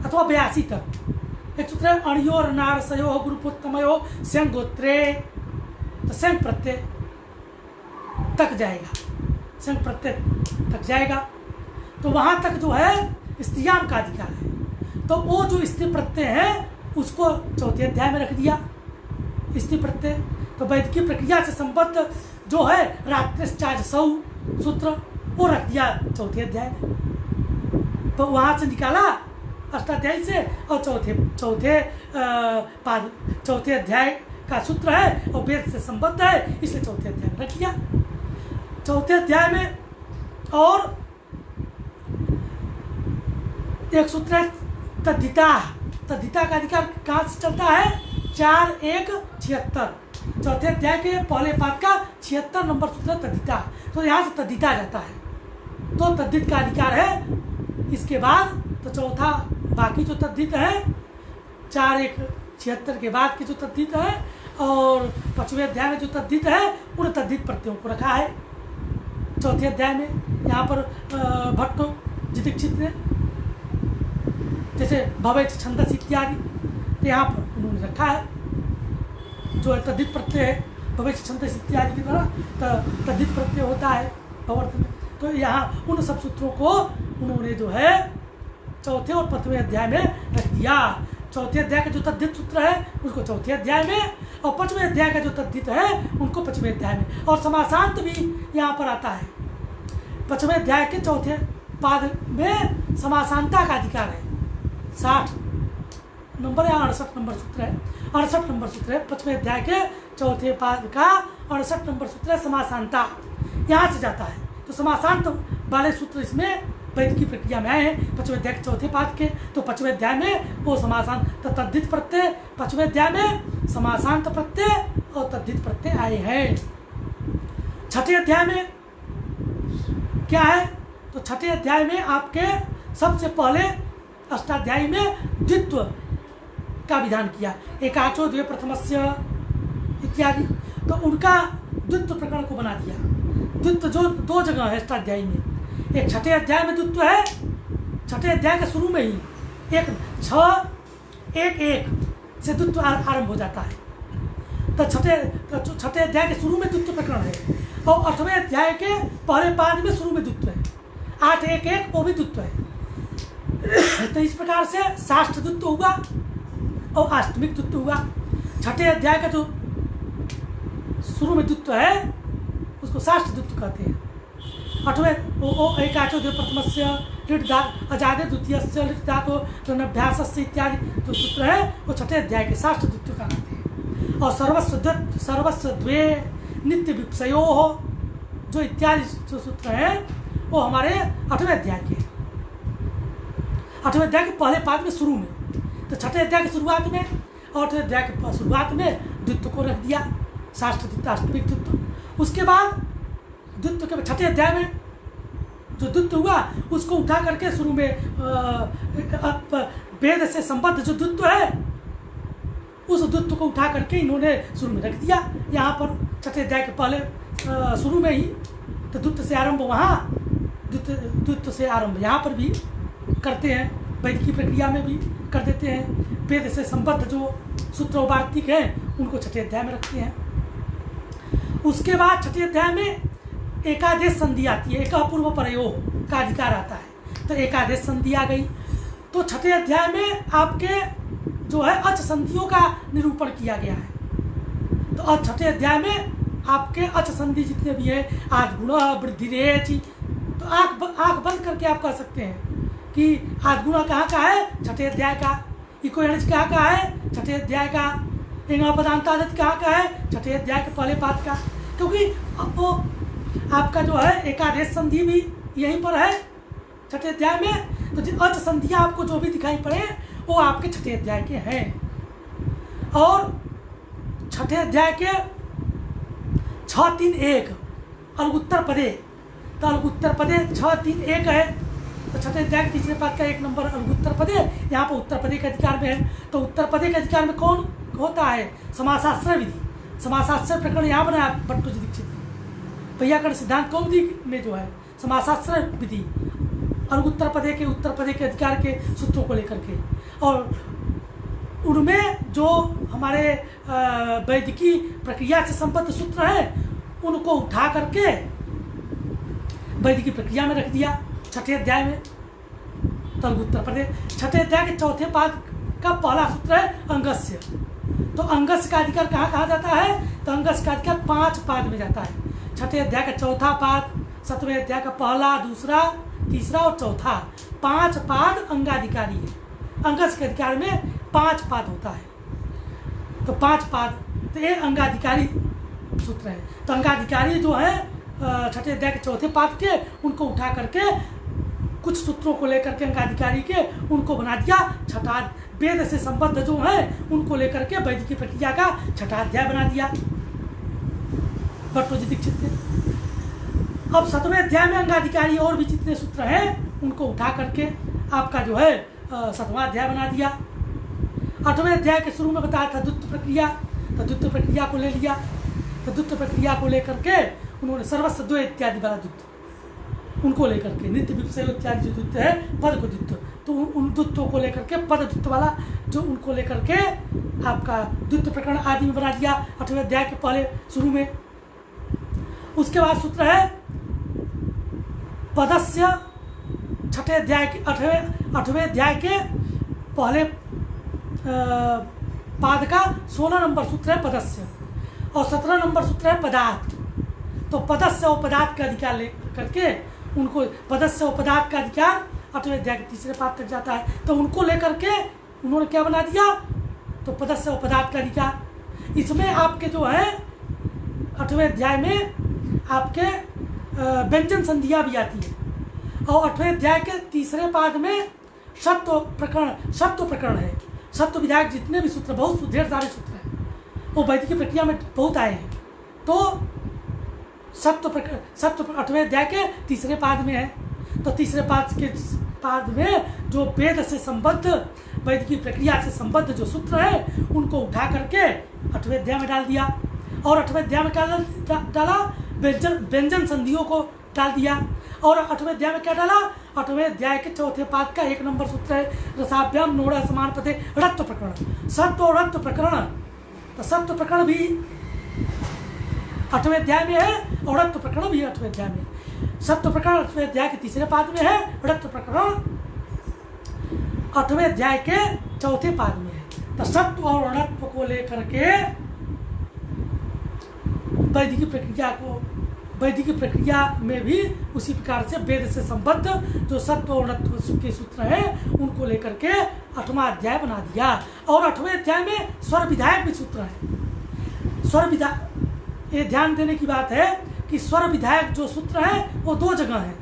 अथवा 82 तक। एक सूत्र है अणियोर नारसयो गुरुपुत्तमयो संग गोत्रे। तो संग प्रत्यय तक जाएगा, संग प्रत्यय तक जाएगा। तो वहाँ तक जो है स्त्रियाम का अधिकार है। तो वो जो स्त्री प्रत्यय है उसको चौथे अध्याय में रख दिया स्त्री प्रत्यय। तो वैदिकीय प्रक्रिया से संबद्ध जो है रात्रिश्चाजसौ सूत्र वो रख दिया चौथे अध्याय में। तो वहाँ से निकाला अष्टाध्यायी से और चौथे अध्याय का सूत्र है और वेद से संबद्ध है, इसलिए चौथे अध्याय में रख दिया। चौथे अध्याय में और एक सूत्र है तद्धिता। तद्धिता का अधिकार कहाँ से चलता है, 4 1 76 चौथे अध्याय के पहले पाद का 76 नंबर सूत्र तद्धिता। तो यहाँ से तद्धिता जाता है। तो तद्धित का अधिकार है। इसके बाद तो चौथा बाकी जो तद्धित है 4 1 76 के बाद के जो तद्धित है और 5वें अध्याय में जो तद्धित है उन तद्धित प्रत्ययों को रखा है चौथे अध्याय में। यहाँ पर भट्टो जिदीक्षित ने जैसे भवेच छंदस इत्यादि तो यहाँ पर उन्होंने रखा है जो तद्धित प्रत्यय है भवेच छंदस इत्यादि के द्वारा तद्धित प्रत्यय होता है भवर्त में। तो यहाँ उन सब सूत्रों को उन्होंने जो है चौथे और 5वें अध्याय में रख दिया। चौथे अध्याय का जो तद्धित सूत्र है उसको चौथे अध्याय में और 5वें अध्याय का जो तद्धित है उनको 5वें अध्याय में। और समासांत भी यहाँ पर आता है 5वें अध्याय के चौथे पाद में समासांता का अधिकार है। 60 नंबर या 68 नंबर सूत्र है 68 नंबर सूत्र है 5वें अध्याय के चौथे पाद का 68 नंबर सूत्र है समासांता यहाँ से जाता है। तो समासांत वाले सूत्र इसमें वैदिकी प्रक्रिया में आए हैं 5वें अध्याय के चौथे पाद के। तो 5वें अध्याय में वो समासांत तद्धित प्रत्यय 5वें अध्याय में समासांत प्रत्यय और तद्धित प्रत्यय आए हैं। 6ठे अध्याय में क्या है तो 6ठे अध्याय में आपके सबसे पहले अष्टाध्यायी में द्वित्व का विधान किया एकाचो द्वे प्रथमस्य इत्यादि। तो उनका द्वित्व प्रकरण को बना दिया। द्वित्व जो 2 जगह है अष्टाध्यायी में एक 6ठे अध्याय में द्वित्व है 6ठे अध्याय के शुरू में ही एक 6 1 1 से द्वित्व आरंभ हो जाता है। तो 6ठे अध्याय के शुरू में द्वित्व प्रकरण है और 8वें अध्याय के पहले पाद में शुरू में द्वित्व है 8 1 1 वो भी द्वित्व है। तो इस प्रकार से साष्ट द्वित्व हुआ और अष्टमिक द्वित्व हुआ। 6ठे अध्याय का जो शुरू में द्वित्व है उसको साष्ट द्वित्व कहते हैं। 8वें एकाचो द्वे प्रथमस्य लिट अजादे द्वितीयस्य लिट धातु अभ्यासस्य इत्यादि जो सूत्र है वो 6ठे अध्याय के साष्ट द्वित्व कहलाते हैं। और सर्वस्व द्वे नित्य विपसयो जो इत्यादि जो सूत्र है वो हमारे 8वें अध्याय के 8वें अध्याय के पहले पाद में शुरू में। तो 6ठे अध्याय की शुरुआत में और 8वें अध्याय की शुरुआत में द्वित्व को रख दिया साष्ट द्वित्व अष्टमिक द्वित्व। उसके बाद द्वित्व के 6ठे अध्याय में जो द्वित्व हुआ उसको उठा करके शुरू में वेद से संबद्ध जो द्वित्व है उस द्वित्व को उठा करके इन्होंने शुरू में रख दिया। यहाँ पर 6ठे अध्याय के पहले शुरू में ही तो द्वित्व से आरंभ वहाँ द्वित्व से आरंभ यहाँ पर भी करते हैं वैदिकी प्रक्रिया में भी कर देते हैं। वेद से संबद्ध जो सूत्र वार्तिक हैं उनको 6ठे अध्याय में रखते हैं। उसके बाद 6ठे अध्याय में एकादेश संधि आती है एक अपूर्व प्रयोग का अधिकार आता है। तो एकादेश संधि आ गई तो 6ठे अध्याय में आपके जो है अच संधियों का निरूपण किया गया है। तो अब 6ठे अध्याय में आपके अच संधि जितने भी हैं आद्गुण वृद्धि रेच तो आँख बंद करके आप कह सकते हैं कि आद्गुण कहाँ का है 6ठे अध्याय का, इको कहाँ का है 6ठे अध्याय का, पदांतादित कहाँ का है 6ठे अध्याय के पहले पाद का। क्योंकि वो आपका जो है एकादेश संधि भी यहीं पर है 6ठे अध्याय में। तो अच संधियाँ आपको जो भी दिखाई पड़े वो आपके 6ठे अध्याय के हैं। और 6ठे अध्याय के 6 3 1 अलगुत्तर पदे तो अलगुत्तर पदे 6 3 1 है। तो 6ठे अध्याय के तीसरे पाद का 1 नंबर अलगुत्तर पदे यहाँ पर उत्तर पदे के अधिकार में है। तो उत्तर पदे के अधिकार में कौन होता है समासाश्रय विधि। समासाश्रय प्रकरण यहाँ बनाया भट्टो जी दीक्षित ने वैयाकरण सिद्धांत कौमुदी में जो है समासाश्रय विधि और उत्तर पदे के अधिकार के सूत्रों को लेकर के। और उनमें जो हमारे वैदिकी प्रक्रिया से संबद्ध सूत्र हैं उनको उठा करके वैदिकी प्रक्रिया में रख दिया 6ठे अध्याय में। तो उत्तर प्रदेश 6ठे अध्याय के चौथे पाद का पहला सूत्र है अंगस्य। तो अंगस्य का अधिकार कहाँ कहाँ जाता है तो अंगस्य का अधिकार 5 पाद में जाता है। 6ठे अध्याय का चौथा पाद 7वें अध्याय का पहला दूसरा तीसरा और चौथा 5 पाद अंगाधिकारी है। अंगस्य के अधिकार में 5 पाद होता है। तो 5 पाद तो ये अंगाधिकारी सूत्र है। तो अंगाधिकारी जो है 6ठे अध्याय के चौथे पाद के उनको उठा करके कुछ सूत्रों को लेकर के अंगाधिकारी के उनको बना दिया 6ठा वेद से संबद्ध जो है उनको लेकर के वैदिकी प्रक्रिया का 6ठा अध्याय बना दिया भट्टो जी दीक्षित ने। अब 7वें अध्याय में अंगाधिकारी और भी जितने सूत्र हैं उनको उठा करके आपका जो है 7वां अध्याय बना दिया। 8वें अध्याय के शुरू में बताया था द्वित्व प्रक्रिया, तो द्वित्व प्रक्रिया को ले लिया। तो द्वित्व प्रक्रिया को लेकर के उन्होंने सर्वस्व द्वय इत्यादि वाला द्वित्व उनको लेकर के नित्य विषय इत्यादि जो द्वित्व है पद को द्वित्व, तो उन द्वित्वों को लेकर के पद द्वित्व वाला जो उनको लेकर के आपका द्वित्व प्रकरण आदि में बना दिया 8वें अध्याय के पहले शुरू में। उसके बाद सूत्र है पदस्य 6ठे अध्याय के 8वें अध्याय के पहले पाद का 16 नंबर सूत्र है पदस्य, और 17 नंबर सूत्र है पदार्थ। तो पदस्य और पदार्थ का अधिकार ले करके उनको पदस्य और पदार्थ का अधिकार 8वें अध्याय के तीसरे पाद तक जाता है, तो उनको लेकर के उन्होंने क्या बना दिया, तो पदस्य और पदार्थ का अधिकार। इसमें आपके जो है 8वें अध्याय में आपके व्यंजन संधियां भी आती है, और 8वें अध्याय के तीसरे पाद में शब्द प्रकरण है। शब्द विधायक जितने भी सूत्र, बहुत ढेर सारे सूत्र हैं, वो वैदिक प्रक्रिया में बहुत आए हैं। तो शब्द 8वें अध्याय के तीसरे पाद में है। तो तीसरे पाद में जो वेद से संबद्ध, वैदिक प्रक्रिया से संबद्ध जो सूत्र है उनको उठा करके 8वें अध्याय में डाल दिया। और 8वें अध्याय में क्या डाला, व्यंजन संधियों को डाल दिया। और 8वें अध्याय में क्या डाला, 8वें अध्याय के चौथे पाद का 1 नंबर सूत्र है रसाभ्याम नोड़ा समान पदे रत्व प्रकरण। सत्व और रत्व प्रकरण, तो सत्व प्रकरण भी 8वें अध्याय में है और रत्व प्रकरण भी 8वें अध्याय में। सत्व प्रकरण 8वें अध्याय के तीसरे पाद में है, रत्व प्रकरण 8वें अध्याय के चौथे पाद में है। तो सत्व और रत्व को लेकर के वैदिक प्रक्रिया में भी उसी प्रकार से वेद से संबद्ध जो सत्व और रत्व के सूत्र हैं उनको लेकर के 8वां अध्याय बना दिया। और 8वें अध्याय में स्वर विधायक भी सूत्र है। स्वर विधायक, ये ध्यान देने की बात है कि स्वर विधायक जो सूत्र है वो 2 जगह है,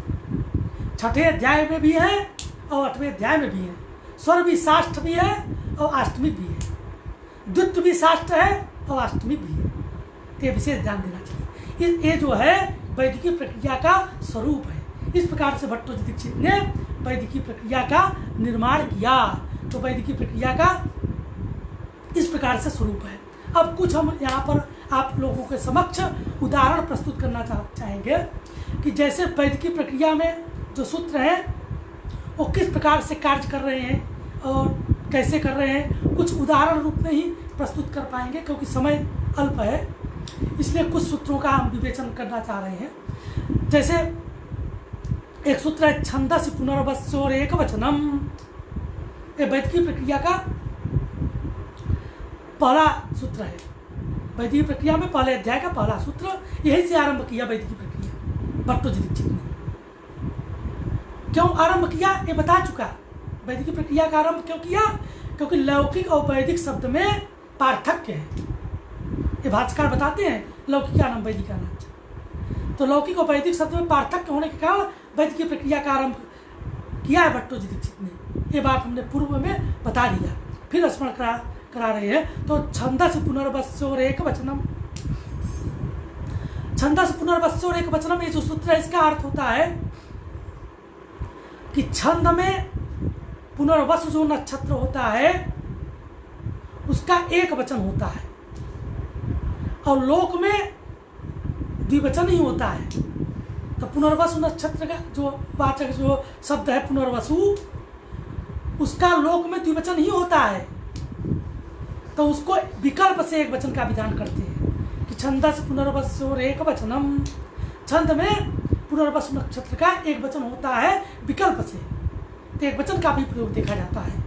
6ठे अध्याय में भी है और 8वें अध्याय में भी है। स्वर भी साष्ट भी है और अष्टमिक भी है, द्वित्व भी साष्ट है और अष्टमिक भी है। ये विशेष ध्यान देना चाहिए। ये जो है वैदिकी प्रक्रिया का स्वरूप है। इस प्रकार से भट्टोजी दीक्षित ने वैदिकी प्रक्रिया का निर्माण किया। तो वैदिकी प्रक्रिया का इस प्रकार से स्वरूप है। अब कुछ हम यहाँ पर आप लोगों के समक्ष उदाहरण प्रस्तुत करना चाहेंगे कि जैसे वैदिकी प्रक्रिया में जो सूत्र हैं वो किस प्रकार से कार्य कर रहे हैं और कैसे कर रहे हैं, कुछ उदाहरण रूप में ही प्रस्तुत कर पाएंगे क्योंकि समय अल्प है, इसलिए कुछ सूत्रों का हम विवेचन करना चाह रहे हैं। जैसे एक सूत्र है छंदस पुनर्वस्योर एक वचनम। ये वैदिकी प्रक्रिया का पहला सूत्र है। वैदिकी प्रक्रिया में पहले अध्याय का पहला सूत्र, यही से आरंभ किया वैदिकी प्रक्रिया भट्टोजी दीक्षित ने। क्यों आरंभ किया ये बता चुका। वैदिकी प्रक्रिया का आरंभ क्यों किया, क्योंकि लौकिक और वैदिक शब्द में पार्थक्य है। ये भाष्यकार बताते हैं लौकिक का नाम वैदिक का नाम। तो लौकिक और वैदिक शब्द में पार्थक्य होने के कारण वैदिक प्रक्रिया का आरंभ किया है भट्टोजी दीक्षित ने। ये बात हमने पूर्व में बता दिया, फिर स्मरण करा रहे हैं। तो छंदस पुनर्वस्योर एक वचनम, छंदस पुनर्वस्योर एक वचनम, ये जो सूत्र है इसका अर्थ होता है कि छंद में पुनर्वसु जो नक्षत्र होता है उसका एक वचन होता है और लोक में द्विवचन ही होता है। तो पुनर्वसु नक्षत्र का जो वाचक जो शब्द है पुनर्वसु, उसका लोक में द्विवचन ही होता है। तो उसको विकल्प से एक वचन का विधान करते हैं कि छंदस पुनर्वसु एक वचनम। छंद में पुनर्वसु नक्षत्र का एक वचन होता है विकल्प से, तो एक वचन का भी प्रयोग देखा जाता है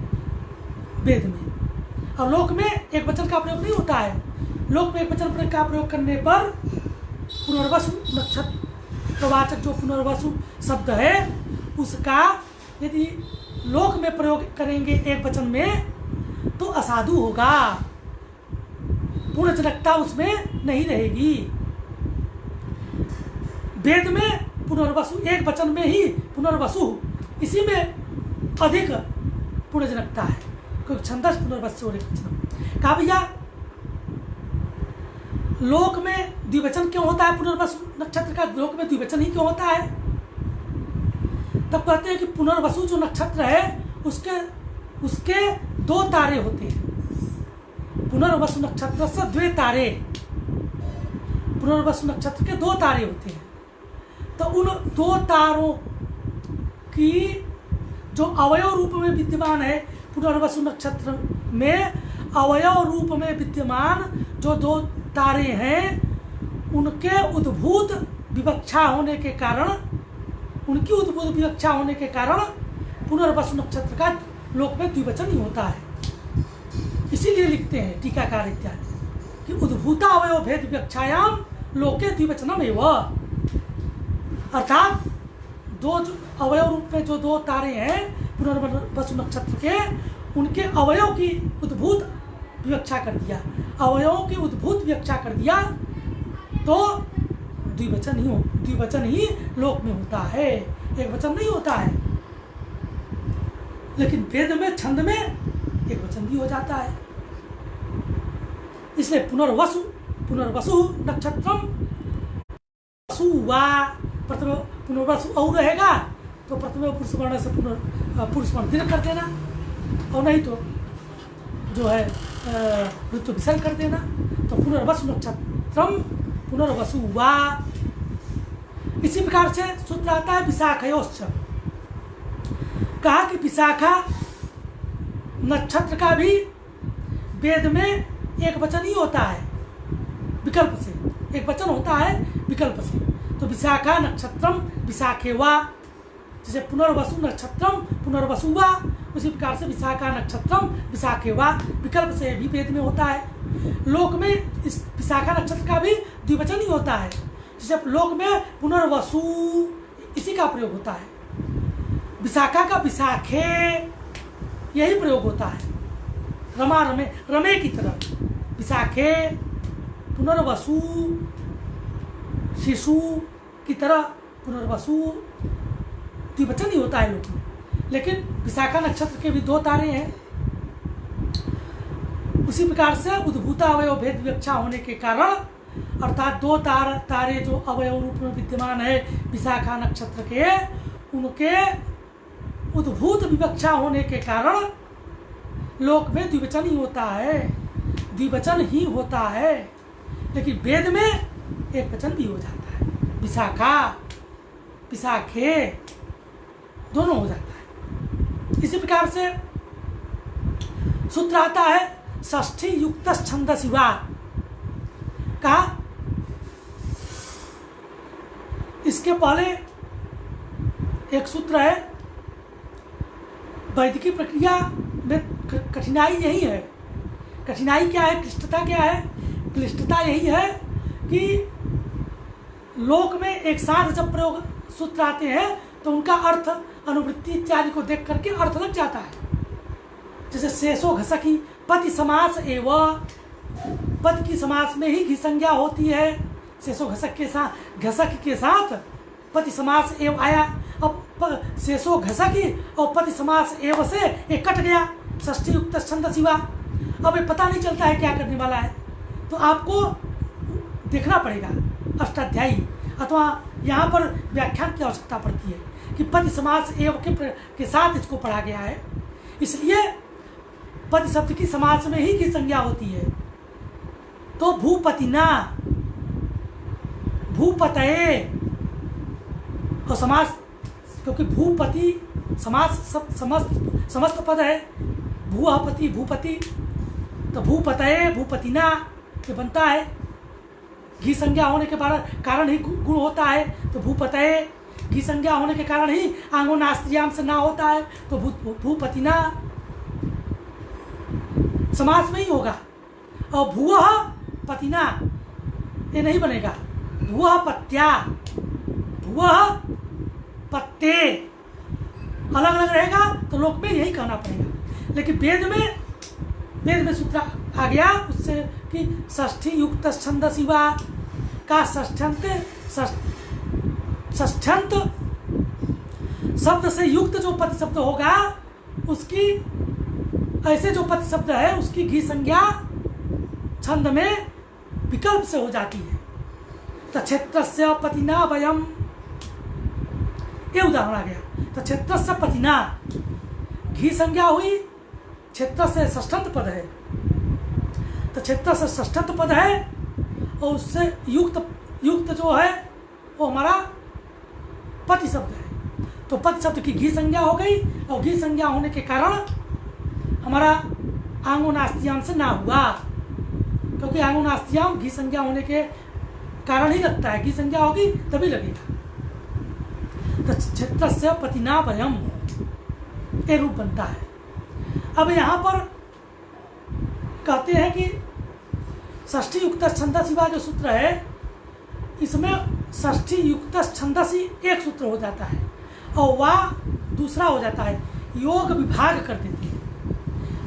वेद में। और लोक में एक वचन का प्रयोग नहीं होता है। लोक में एक वचन का प्रयोग करने पर पुनर्वसु नक्षत्र वाचक जो पुनर्वसु शब्द है उसका यदि लोक में प्रयोग करेंगे एक वचन में तो असाधु होगा, पूर्णजनकता उसमें नहीं रहेगी। वेद में पुनर्वसु एक वचन में ही पुनर्वसु, इसी में अधिक पूर्णजनकता है क्योंकि छंदस पुनर्वसु और एक वचन। कहा भैया लोक में द्विवचन क्यों होता है? पुनर्वसु नक्षत्र का लोक में द्विवचन ही क्यों होता है? तब कहते हैं कि पुनर्वसु जो नक्षत्र है उसके दो तारे होते हैं। पुनर्वसु नक्षत्र से द्वे तारे, पुनर्वसु नक्षत्र के दो तारे होते हैं। तो उन दो तारों की जो अवयव रूप में विद्यमान है, पुनर्वसु नक्षत्र में अवयव रूप में विद्यमान जो दो तारे हैं, उनके उद्भूत विवक्षा होने के कारण, उनकी उद्भूत विवक्षा होने के कारण पुनर्वसु नक्षत्र का लोक में द्विवचन ही होता है। इसीलिए लिखते हैं टीकाकार इत्यादि कि उद्भूता अवयव भेद विवक्षायाम लोके द्विवचनम एवं, अर्थात दो अवयव रूप में जो दो तारे हैं पुनर्वसु नक्षत्र के, उनके अवयव की उद्भूत विवक्षा कर दिया, अवयवों की उद्भूत विवक्षा कर दिया, तो द्विवचन ही लोक में होता है, एक वचन नहीं होता है। लेकिन वेद में छंद में एक वचन भी हो जाता है। इसलिए पुनर्वसु नक्षत्रम वसु वा, प्रथम पुनर्वसु औ रहेगा तो प्रथम पुरुष वर्ण से पुरुष वर्ण दीर्घ कर देना, और नहीं तो जो है ऋतु विसर्ग कर देना। तो पुनर्वसु नक्षत्रम पुनर्वसु वा। इसी प्रकार से सूत्र आता है विशाखयोश्च। कहा कि विशाखा नक्षत्र का भी वेद में एक वचन ही होता है, विकल्प से एक वचन होता है विकल्प से। तो विशाखा नक्षत्रम विशाखे वा, जैसे पुनर्वसु नक्षत्रम पुनर्वसु वा, उसी प्रकार से विशाखा नक्षत्रम विशाखे वा विकल्प से भी वेद में होता है। लोक में इस विशाखा नक्षत्र का भी द्विवचन ही होता है, जैसे लोक में पुनर्वसु इसी का प्रयोग होता है, विशाखा का विशाखे यही प्रयोग होता है, रमा रमे रमे की तरह। विशाखे पुनर्वसु शिशु की तरह पुनर्वसु द्विवचन ही होता है लोक में। लेकिन विशाखा नक्षत्र के भी दो तारे हैं, उसी प्रकार से उद्भूता अवयव भेद विवक्षा होने के कारण, अर्थात दो तारे जो अवयव रूप में विद्यमान है विशाखा नक्षत्र के, उनके उद्भूत विवक्षा होने के कारण लोक में द्विवचन ही होता है, द्विवचन ही होता है। लेकिन वेद में एक वचन भी हो जाता है, विशाखा विशाखे दोनों हो जाता है। इसी प्रकार से सूत्र आता है षष्ठी युक्त छंदसि वा। कहा इसके पहले एक सूत्र है, वैदिकी प्रक्रिया में कठिनाई यही है। कठिनाई क्या है, क्लिष्टता क्या है? क्लिष्टता यही है कि लोक में एक साथ जब प्रयोग सूत्र आते हैं तो उनका अर्थ अनुवृत्ति इत्यादि को देख करके अर्थ लग जाता है। जैसे शेषो घसकी पति समास एवं, पद की समास में ही घी संज्ञा होती है, शेषो घसक के साथ घसक के साथ पति समास एवं आया। अब शेषो घसकी और पति समास एवं से एक कट गया, षष्ठी युक्त छंदसि वा। अब ये पता नहीं चलता है क्या करने वाला है, तो आपको देखना पड़ेगा अष्टाध्यायी, अथवा यहाँ पर व्याख्यान की आवश्यकता पड़ती है कि पति समास एवं के साथ इसको पढ़ा गया है, इसलिए पति शब्द की समास में ही की संज्ञा होती है। तो भूपतिना भूपतये, और समास क्योंकि भूपति समास समस्त पद है, भूपति भूपति, तो भूपतये भूपतिना ये बनता है। घी संज्ञा होने के कारण ही गुण होता है, तो भूपतये, घी संज्ञा होने के कारण ही आंगो नास्त्रियाम से ना होता है, तो भूपतिना समास में ही होगा। और भूवः पतिना ये नहीं बनेगा, भूवः पत्या, भूवः पत्ते अलग अलग रहेगा, तो लोक में यही कहना पड़ेगा। लेकिन वेद में सूत्र आ गया उससे कि षष्ठी युक्त छंदसि वा का षष्ठ्यंत शब्द से युक्त जो पद शब्द होगा, उसकी ऐसे जो पद शब्द है उसकी घी संज्ञा छंद में विकल्प से हो जाती है। तो क्षेत्रस्य पतिना वयम, ये उदाहरण आ गया। तो क्षेत्रस्य पतिना, घी संज्ञा हुई, क्षेत्र से षष्ठंत पद है, तो क्षेत्र से षष्ठंत पद है और उससे युक्त जो है वो हमारा पति शब्द है। तो पति शब्द की घी संज्ञा हो गई, और घी संज्ञा होने के कारण हमारा आंगोनास्तियाम से ना हुआ, क्योंकि आंगोनास्तियाम घी संज्ञा होने के कारण ही लगता है, घी संज्ञा होगी तभी लगेगा। तो क्षेत्रस्य पतिना वयम ये रूप बनता है। अब यहाँ पर कहते हैं कि षष्ठी युक्त छंदसी वाला जो सूत्र है, इसमें षष्ठी युक्त छंदसी एक सूत्र हो जाता है और वह दूसरा हो जाता है। योग विभाग कर देते हैं,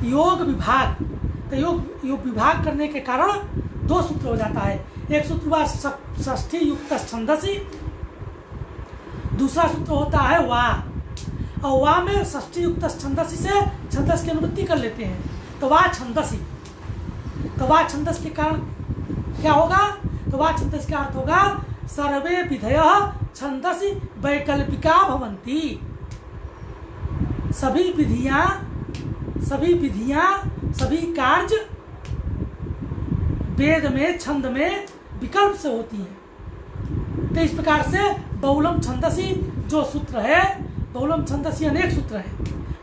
योग विभाग। तो योग विभाग करने के कारण दो सूत्र हो जाता है। एक सूत्र हुआ षष्ठी युक्त छंदसी, दूसरा सूत्र होता है वाह, और वाह में षष्ठी युक्त छंदसी से छंदस की अनुवृत्ति कर लेते हैं, तो वाह छंदसी। तो वाह छंदस के कारण क्या होगा? तो वाह छंदस का अर्थ होगा सर्वे विधयः छंदसी वैकल्पिका भवन्ति। सभी विधियां, सभी कार्य वेद में, छंद में विकल्प से होती हैं। तो इस प्रकार से बहुलम छंदसी जो सूत्र है, बहुलम छंदसी अनेक सूत्र है,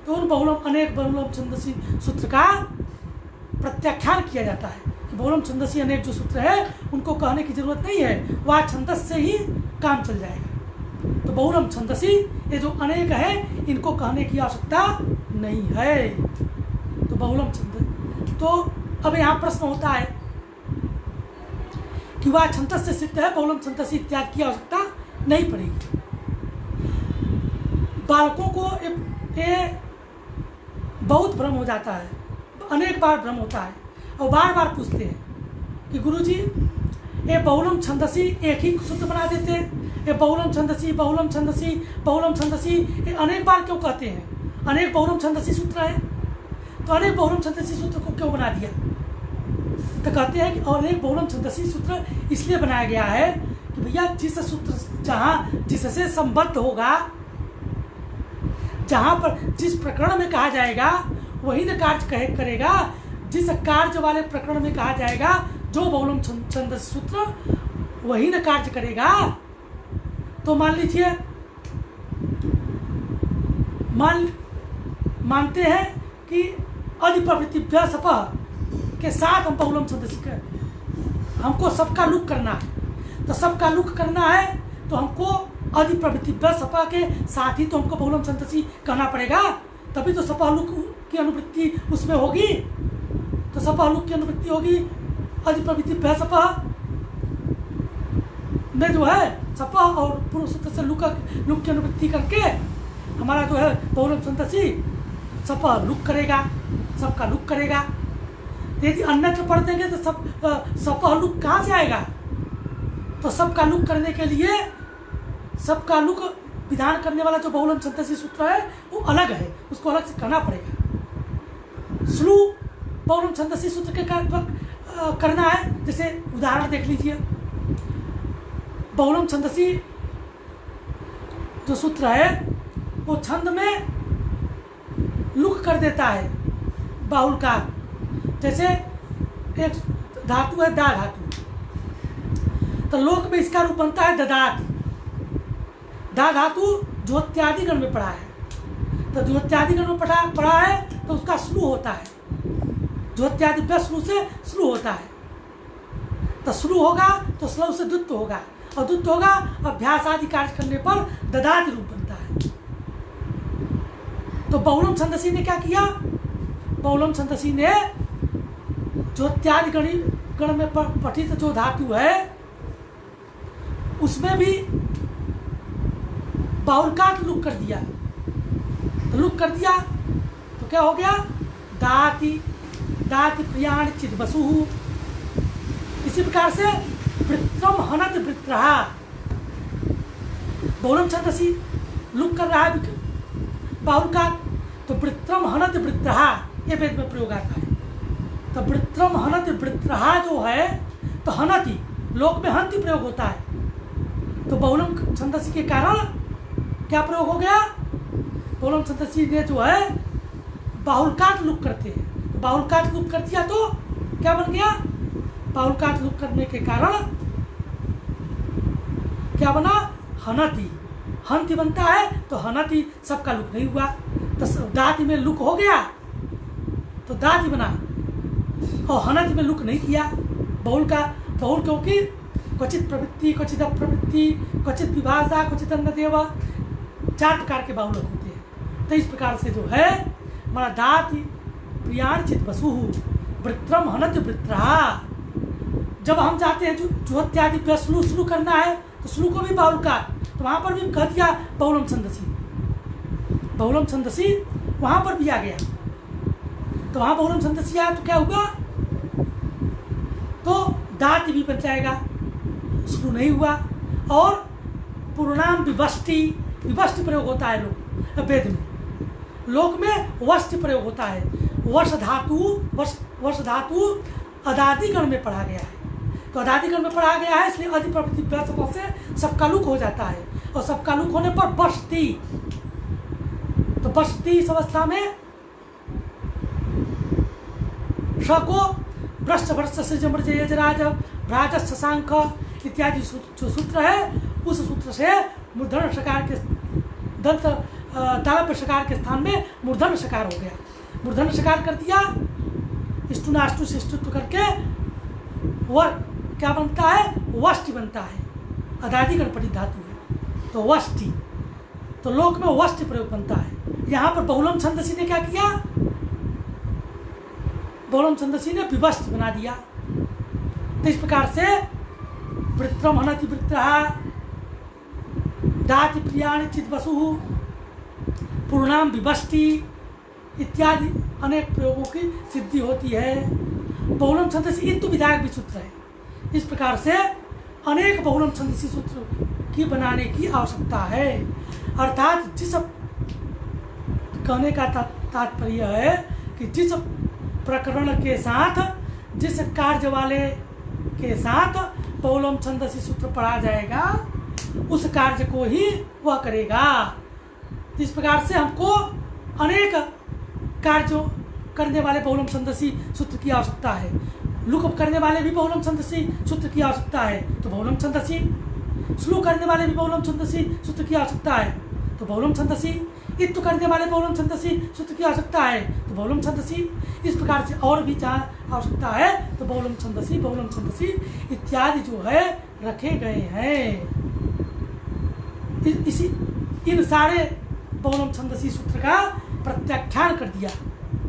तो उन अनेक बहुलम छंदसी सूत्र का प्रत्याख्यान किया जाता है कि बहुलम छंदसी अनेक जो सूत्र है उनको कहने की जरूरत नहीं है, वह छंदस से ही काम चल जाएगा। तो बहुलम छंदसी ये जो अनेक है इनको कहने की आवश्यकता नहीं है। तो बहुलम छंदस, तो अब यहाँ प्रश्न होता है कि वह छंदस से सिद्ध है, बहुलम छंदसी इत्यादि की आवश्यकता नहीं पड़ेगी। बालकों को ये बहुत भ्रम हो जाता है, अनेक बार भ्रम होता है और बार बार पूछते हैं कि गुरुजी ये बहुलम छंदसी एक ही सूत्र बना देते हैं, ये बहुलम छंदसी बहुलम छंदसी बहुलम छंदसी ये अनेक बार क्यों कहते हैं? अनेक बहुलम छंदसी सूत्र है, तो अनेक बहुलम छंदसी सूत्र को क्यों बना दिया? तो कहते हैं कि अनेक बहुलम छंदसी सूत्र इसलिए बनाया गया है कि भैया जिस सूत्र जहाँ जिससे संबद्ध होगा, जहाँ पर जिस प्रकरण में कहा जाएगा वही न कार्य करेगा, जिस कार्य वाले प्रकरण में कहा जाएगा जो बहुलम छंदस सूत्र वही न कार्य करेगा। तो मान लीजिए मानते हैं कि अधिप्रवृत्तिभ्य सपः के साथ हम बहुलम छंदसी कर, हमको सबका लुक करना है, तो सबका लुक करना है तो हमको अधिप्रवृत्तिभ्य सपः के साथ ही तो हमको बहुलम छंदसी कहना पड़ेगा, तभी तो सपः लुक की अनुवृत्ति उसमें होगी। तो सपः लुक की अनुवृत्ति होगी अधिप्रवृत्तिभ्य सपः में जो है सपः और पूर्व सूत्र से लुक की अनुवृत्ति करके हमारा जो है बहुलम छंदसी सपः लुक करेगा, सबका लुक करेगा। यदि अन्यत्र पढ़ देंगे तो सपः लुक कहाँ से आएगा? तो सबका लुक करने के लिए सबका लुक विधान करने वाला जो बहुलम छंदसी सूत्र है वो अलग है, उसको अलग से कहना पड़ेगा। स्लू बहुलम छंदसी सूत्र के करना है, जैसे उदाहरण देख लीजिए। बहुलम छंदसी जो सूत्र है वो छंद में लुक कर देता है बाहुल का। जैसे एक धातु है दा धातु, तो लोक में इसका रूप बनता है ददात। दा धातु ज्योत्यादि गण में पढ़ा है, तो ज्योत्यादि गण में पढ़ा है तो उसका स्लू होता है, ज्योत्यादि स्लू से स्लू होता है। तो स्लू होगा तो स्लव से द्वित्व होगा, और द्वित्व होगा अभ्यास आदि कार्य करने पर ददात रूप बनता है। तो बहुलम छंदसी ने क्या किया? बहुलम छंदसी ने ज्योत्यादि गण में पठित जो धातु है उसमें भी बाहुल का लुक कर दिया। तो लुक कर दिया तो क्या हो गया? दाति दाति प्रियाण चिद वसु। इसी प्रकार से वृत्रम हनत वृत्रहा, बहुलम छंदसी लुक कर रहा है बाहुल का, तो वृत्रम हनत वृत्रहा ये वेद में प्रयोग आता है। तो वृत्रम हनत वृत्रहा जो है तो हनति, लोक में हंति प्रयोग होता है, तो बहुलम छंदसी के कारण क्या प्रयोग हो गया? बहुलम छंदसी ने जो है बाहुलकात लुक करते हैं, बाहुलकात लुक कर दिया तो क्या बन गया? बाहुलकात लुक करने के कारण क्या बना? हनति, हंति बनता है तो हनति सबका लुक नहीं हुआ, तो दाति में लुक हो गया तो दाति बना, और हनति में लुक नहीं किया बहुल का। बहुल क्योंकि क्वचित प्रवृत्ति, क्वचित अप्रवृत्ति, क्वचित विभाषा, क्वचित अन्नदेव, 4 प्रकार के बाहुल होते हैं। तो इस प्रकार से जो है हमारा दाति प्रियाण चित वसु वृत्रम हनति वृत्रा। जब हम चाहते हैं जुहत्यादि प्लस स्लू शुरू करना है तो स्लू को भी बाहुल का, तो वहां पर भी कह दिया बहुलम छंदसी, बहुलम छंदसी वहां पर भी आ गया, तो वहां बहुलम छंदसी आया तो क्या हुआ? तो दाति भी बन जाएगा, शुरू नहीं हुआ। और पूर्णाम विवष्टि, विवष्टि प्रयोग होता है लोक वेद में, लोक में वष्टि प्रयोग होता है। वर्ष धातु अदादिगण में पढ़ा गया है, तो अदादिगण में पढ़ा गया है इसलिए अधि प्रवृत्ति प्लस से सबका लुक हो जाता है, और सबका लुक होने पर बष्टि, तो बष्टि इस अवस्था में श को भ्रष्ट भ्रष्ट से जमृज यजराज भ्राज शशांक इत्यादि जो सूत्र है उस सूत्र से मूर्धन शकार के दंत तालव्य शकार के स्थान में मूर्धन शकार हो गया, मूर्धन शकार कर दिया, ष्टुनाष्टु से ष्टुत्व करके वर क्या बनता है? वष्टि बनता है, अदादिगण पठित धातु है तो वष्टि, तो लोक में वष्टि प्रयोग बनता है। यहाँ पर बहुलम छंदसी ने क्या किया? बहुलम छंदसी ने विवष्टि बना दिया। तो इस प्रकार से वृत्रम हनति वृत्रहा, दाति प्रियाणि चित वसु, पूर्णाम विवष्टि इत्यादि अनेक प्रयोगों की सिद्धि होती है। बहुलम छंदसी इत्तु विधायक भी सूत्र है। इस प्रकार से अनेक बहुलम छंदसी सूत्र की बनाने की आवश्यकता है। अर्थात जिस कहने का तात्पर्य है कि जिस प्रकरण के साथ, जिस कार्य वाले के साथ बहुलम छंदसी सूत्र पढ़ा जाएगा उस कार्य को ही वह करेगा। इस प्रकार से हमको अनेक कार्यों करने वाले बहुलम छंदसी सूत्र की आवश्यकता है। लुक करने वाले भी बहुलम छंदसी सूत्र की आवश्यकता है तो बहुलम छंदसी, स्लू करने वाले भी बहुलम छंदसी सूत्र की आवश्यकता है तो बहुलम छंदसी, इत्तु करने वाले बहुलम छंदसी सूत्र की आवश्यकता है तो बहुलम छंदसी। इस प्रकार से और भी जहाँ आवश्यकता है तो बहुलम छंदसी इत्यादि जो है रखे गए हैं। इसी इन सारे बहुलम छंदसी सूत्र का प्रत्याख्यान कर दिया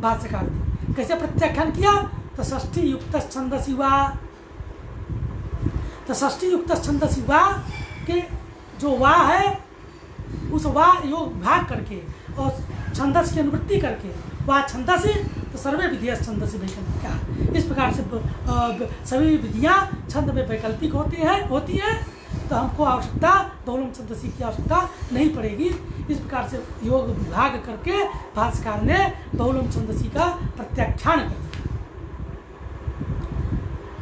भाष्यकार ने। कैसे प्रत्याख्यान किया? तो षष्ठी युक्त छंदसी वा, तो षष्ठी युक्त छंदसी वा के जो वा है उस वा योग भाग करके और छंदस की अनुवृत्ति करके वा छंदसी तो सर्वे विधियां छंदसी वैकल्पिका। इस प्रकार से सभी विधियां छंद में वैकल्पिक होती हैं तो हमको आवश्यकता बहुलम छंदसी की आवश्यकता नहीं पड़ेगी। इस प्रकार से योग विभाग करके भाष्यकार ने बहुलम छंदसी का प्रत्याख्यान कर दिया।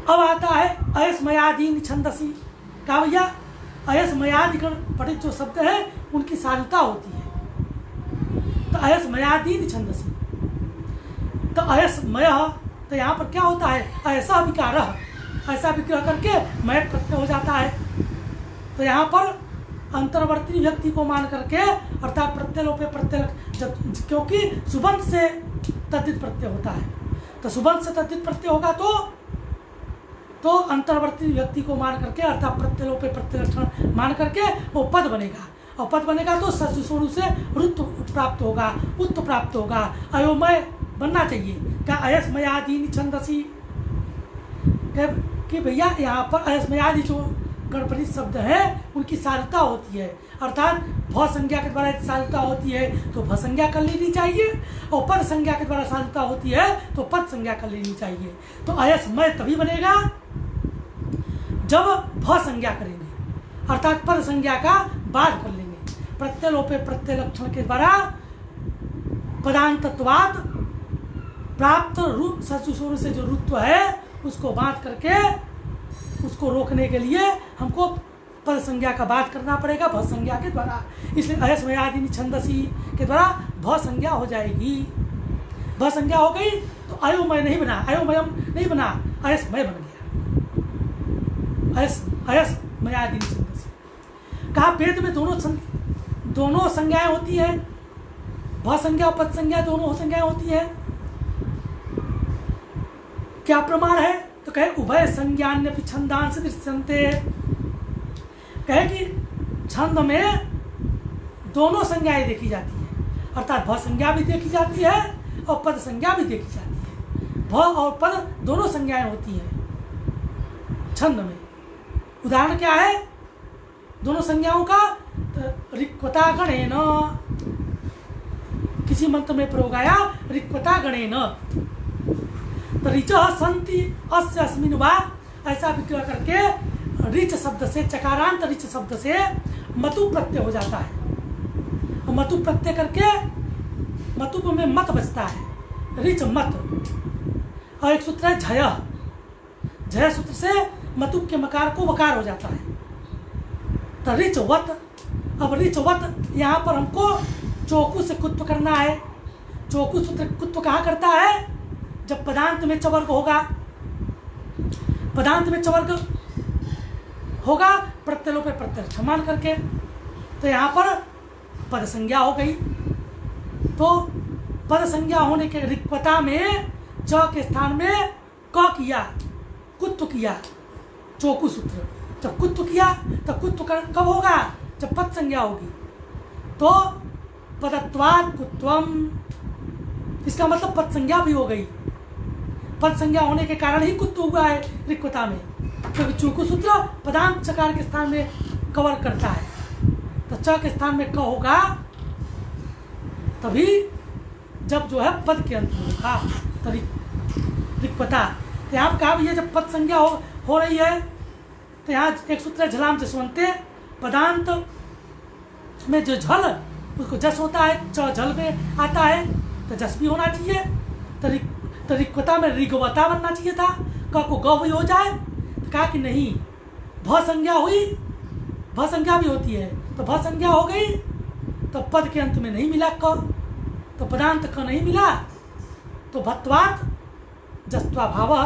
अब आता है अयस्मयादीन छंदसी का। भैया अयस्मयादिगण पठित जो शब्द है उनकी साधुता होती है, तो अयस्मयादीन छंदसी, तो अयस्मय, तो यहाँ पर क्या होता है? ऐसा विकार, ऐसा विग्रह करके मय प्रत्यय हो जाता है। तो यहाँ पर अंतर्वर्ती व्यक्ति को मान करके अर्थात प्रत्यलोपे प्रत्यय, क्योंकि सुबंध से तद्धित प्रत्यय होता है, तो सुबंध से तद्धित प्रत्यय होगा तो अंतर्वर्ती व्यक्ति को मान करके अर्थात प्रत्यलोपे प्रत्यय लक्षण मान करके वो पद बनेगा, और पद बनेगा तो सजु से रुत्व प्राप्त होगा, उत्त प्राप्त होगा, अयोमय बनना चाहिए। क्या अयस्मयादीन छंदसी कि भैया यहाँ पर अयस्मयादि जो गणपति शब्द है उनकी साधुता होती है, अर्थात भ संज्ञा के द्वारा साधुता होती है तो भ संज्ञा कर लेनी चाहिए, और पद संज्ञा के द्वारा साधुता होती है तो पद संज्ञा कर लेनी चाहिए। तो अयस्मय तभी बनेगा जब भ संज्ञा करेंगे, अर्थात पद संज्ञा का बाद कर लेंगे। प्रत्यलोपे प्रत्यय लक्षण के द्वारा पदांतत्वात् प्राप्त रूप सचुसुर से जो रुत्व है उसको बांध करके उसको रोकने के लिए हमको पद संज्ञा का बात करना पड़ेगा भ संज्ञा के द्वारा। इसलिए अयस्मयादिनि छंदसी के द्वारा भ संज्ञा हो जाएगी। भ संज्ञा हो गई तो अयोमय नहीं बना, अयोमयम नहीं बना, अयस्मय बन गया। अयस्मयादिनि छंदसी कहा वेद में दोनों संज्ञाएं होती हैं, भ संज्ञा पद संज्ञा दोनों संज्ञाएं होती हैं। क्या प्रमाण है? तो कहे उभय संज्ञान्य छंदांश दृश्यन्ते, कहे कि छंद में दोनों संज्ञाएं देखी जाती है, अर्थात भ संज्ञा भी देखी जाती है और पद संज्ञा भी देखी जाती है। भ और पद दोनों संज्ञाएं होती हैं छंद में। उदाहरण क्या है दोनों संज्ञाओं का? तो ऋक्वता गणेन, किसी मंत्र में प्रयोग आया ऋक्वता गणेन, तो ऋच संति अस्य अस्मिन् वा, ऐसा विग्रह करके ऋच शब्द से, चकारांत ऋच शब्द से मतु प्रत्यय हो जाता है। और मतु प्रत्यय करके मतु में मत बचता है, ऋच मत। और एक सूत्र है झय, झय सूत्र से मतु के मकार को वकार हो जाता है, तो ऋच वत। अब ऋच वत यहाँ पर हमको चौकू से कुत्व करना है। चौकू सूत्र कुत्व कहाँ करता है? जब पदांत में चवर्ग होगा, पदांत में चवर्ग होगा प्रत्यलों पे प्रत्यय समान करके, तो यहाँ पर पद संज्ञा हो गई। तो पद संज्ञा होने के ऋक्वता में च के स्थान में क किया, कुत्व किया, चौकू सूत्र। जब कुत्व किया तो कुत्व कब होगा? जब पद संज्ञा होगी। तो पदत्वात् कुत्वम, इसका मतलब पद संज्ञा भी हो गई। पद संज्ञा होने के कारण ही कुत्व हुआ है ऋक्वता में, क्योंकि चूकू सूत्र पदांत चकार के स्थान में कवर करता है, तो च के स्थान में क होगा तभी जब जो है पद के अंत में होगा, तो ऋक्वता। तो यहाँ पर कहा भैया जब पद संज्ञा हो रही है तो यहाँ एक सूत्र है झलाम जसवंते, पदांत में जो झल उसको जस होता है, च झल में आता है तो जस भी होना चाहिए। तो ऋक्वता में ऋग्वता बनना चाहिए था, क को ग भी हो जाए। तो कहा कि नहीं, भ संज्ञा हुई, भ संज्ञा भी होती है, तो भ संज्ञा हो गई तो पद के अंत में नहीं मिला क, तो पदांत क नहीं मिला, तो भत्वात् जस्त्वा भाव,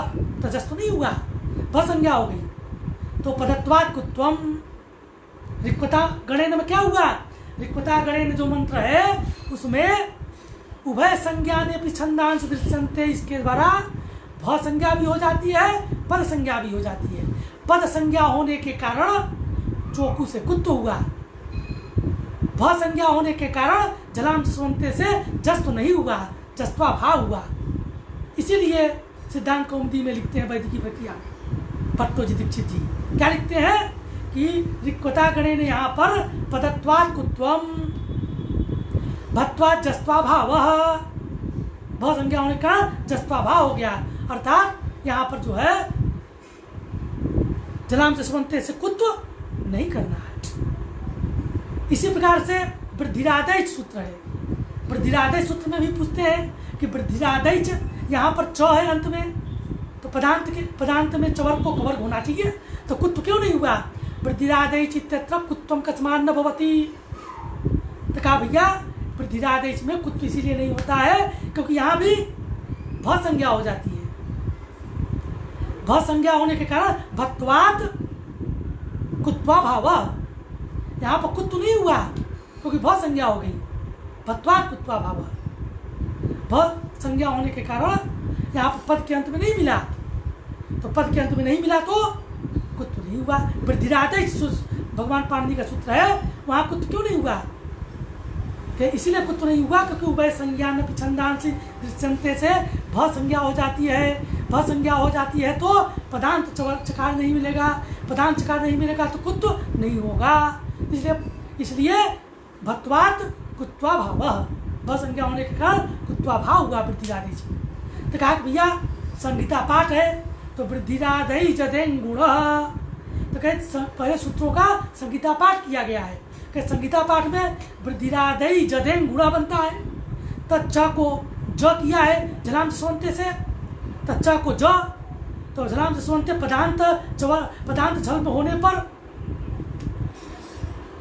तो जस तो नहीं हुआ, भ संज्ञा हो गई। तो पदत्वात् कुत्वम, ऋक्वता गणेन में क्या हुआ? ऋक्वता गणेन जो मंत्र है उसमें उभय संज्ञाने छंदांश दृश्यन्ते, इसके द्वारा भ संज्ञा भी हो जाती है, पद संज्ञा भी हो जाती है। पद संज्ञा होने के कारण चौकू से कुत्व हुआ, भ संज्ञा होने के कारण जलाम जसवंते से जस तो नहीं हुआ, जस्त्वा भाव हुआ। इसीलिए सिद्धांत कौमुदी में लिखते हैं वैदिकी प्रक्रिया में भट्टोजी दीक्षित जी क्या लिखते हैं कि ऋक्वता गणे ने यहाँ पर पदत्वात् कुत्वम भत्वात् जस्त्वा भाव, भ संज्ञा होने का जस्त्वा भाव हो गया, अर्थात यहाँ पर जो है जलाम जसवंते से कुत्व नहीं करना है। इसी प्रकार से वृद्धिरादैच सूत्र है, वृद्धिरादैच सूत्र में भी पूछते हैं कि वृद्धिरादैच यहाँ पर च है अंत में, तो पदांत में चवर्ग को कवर्ग होना चाहिए, तो कुत्व क्यों नहीं हुआ? वृद्धिरादैच इत्यत्र कुत्वम कस्मान् न भवति। तो कहा भैया वृद्धिरादैच में कुत्व इसीलिए नहीं होता है क्योंकि यहाँ भी भ संज्ञा हो जाती है। भ संज्ञा होने के कारण भत्वात् कुत्वा भाव, यहाँ पर कुत्व नहीं हुआ क्योंकि भ संज्ञा हो गई, भत्वात् कुत्वा भाव। भ संज्ञा होने के कारण यहाँ पर पद के अंत में नहीं मिला, तो पद के अंत में नहीं मिला तो कुत्व नहीं हुआ। वृद्धिरादैच भगवान पाणिनि का सूत्र है, वहाँ कुत्व क्यों नहीं हुआ? इसीलिए कुत्व नहीं हुआ क्योंकि उभय संज्ञा में छंदांश दृश्यन्ते से भ संज्ञा हो जाती है। भ संज्ञा हो जाती है तो पदांत चकार नहीं मिलेगा, पदांत चकार नहीं मिलेगा तो कुत्व नहीं होगा। इसलिए भत्वात् कुत्वा भाव, भ संज्ञा होने के कारण कुत्वा भाव हुआ वृद्धिरादैच। तो कहा कि भैया संहिता पाठ है तो वृद्धिरादै जदेन गुण, तो कहे पहले सूत्रों का संहिता पाठ किया गया है कि संहिता पाठ में वृद्धिरादै जदेन गुणा बनता है। तो च को ज किया है जलाम जसवंते से, तो च को ज, तो झलाम जसवंत पदांत झल में होने पर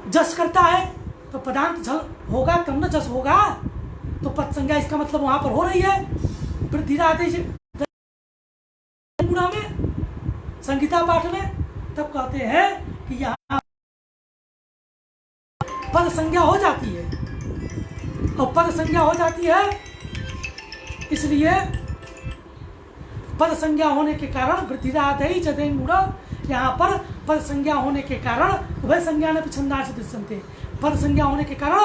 जस करता है, तो पदांत झल होगा तब न जस होगा, तो पद संज्ञा इसका मतलब वहां पर हो रही है। वृद्धिरादेश गुणा में, संगीता पाठ में, तब कहते हैं कि यहाँ पद संज्ञा हो जाती है, और पद संज्ञा हो जाती है इसलिए पद संज्ञा होने के कारण वृद्धिरादयी जदेन गुण, यहाँ पर पद संज्ञा होने के कारण उभय संज्ञा न पिछंदा से दृश्यन्ते, पद संज्ञा होने के कारण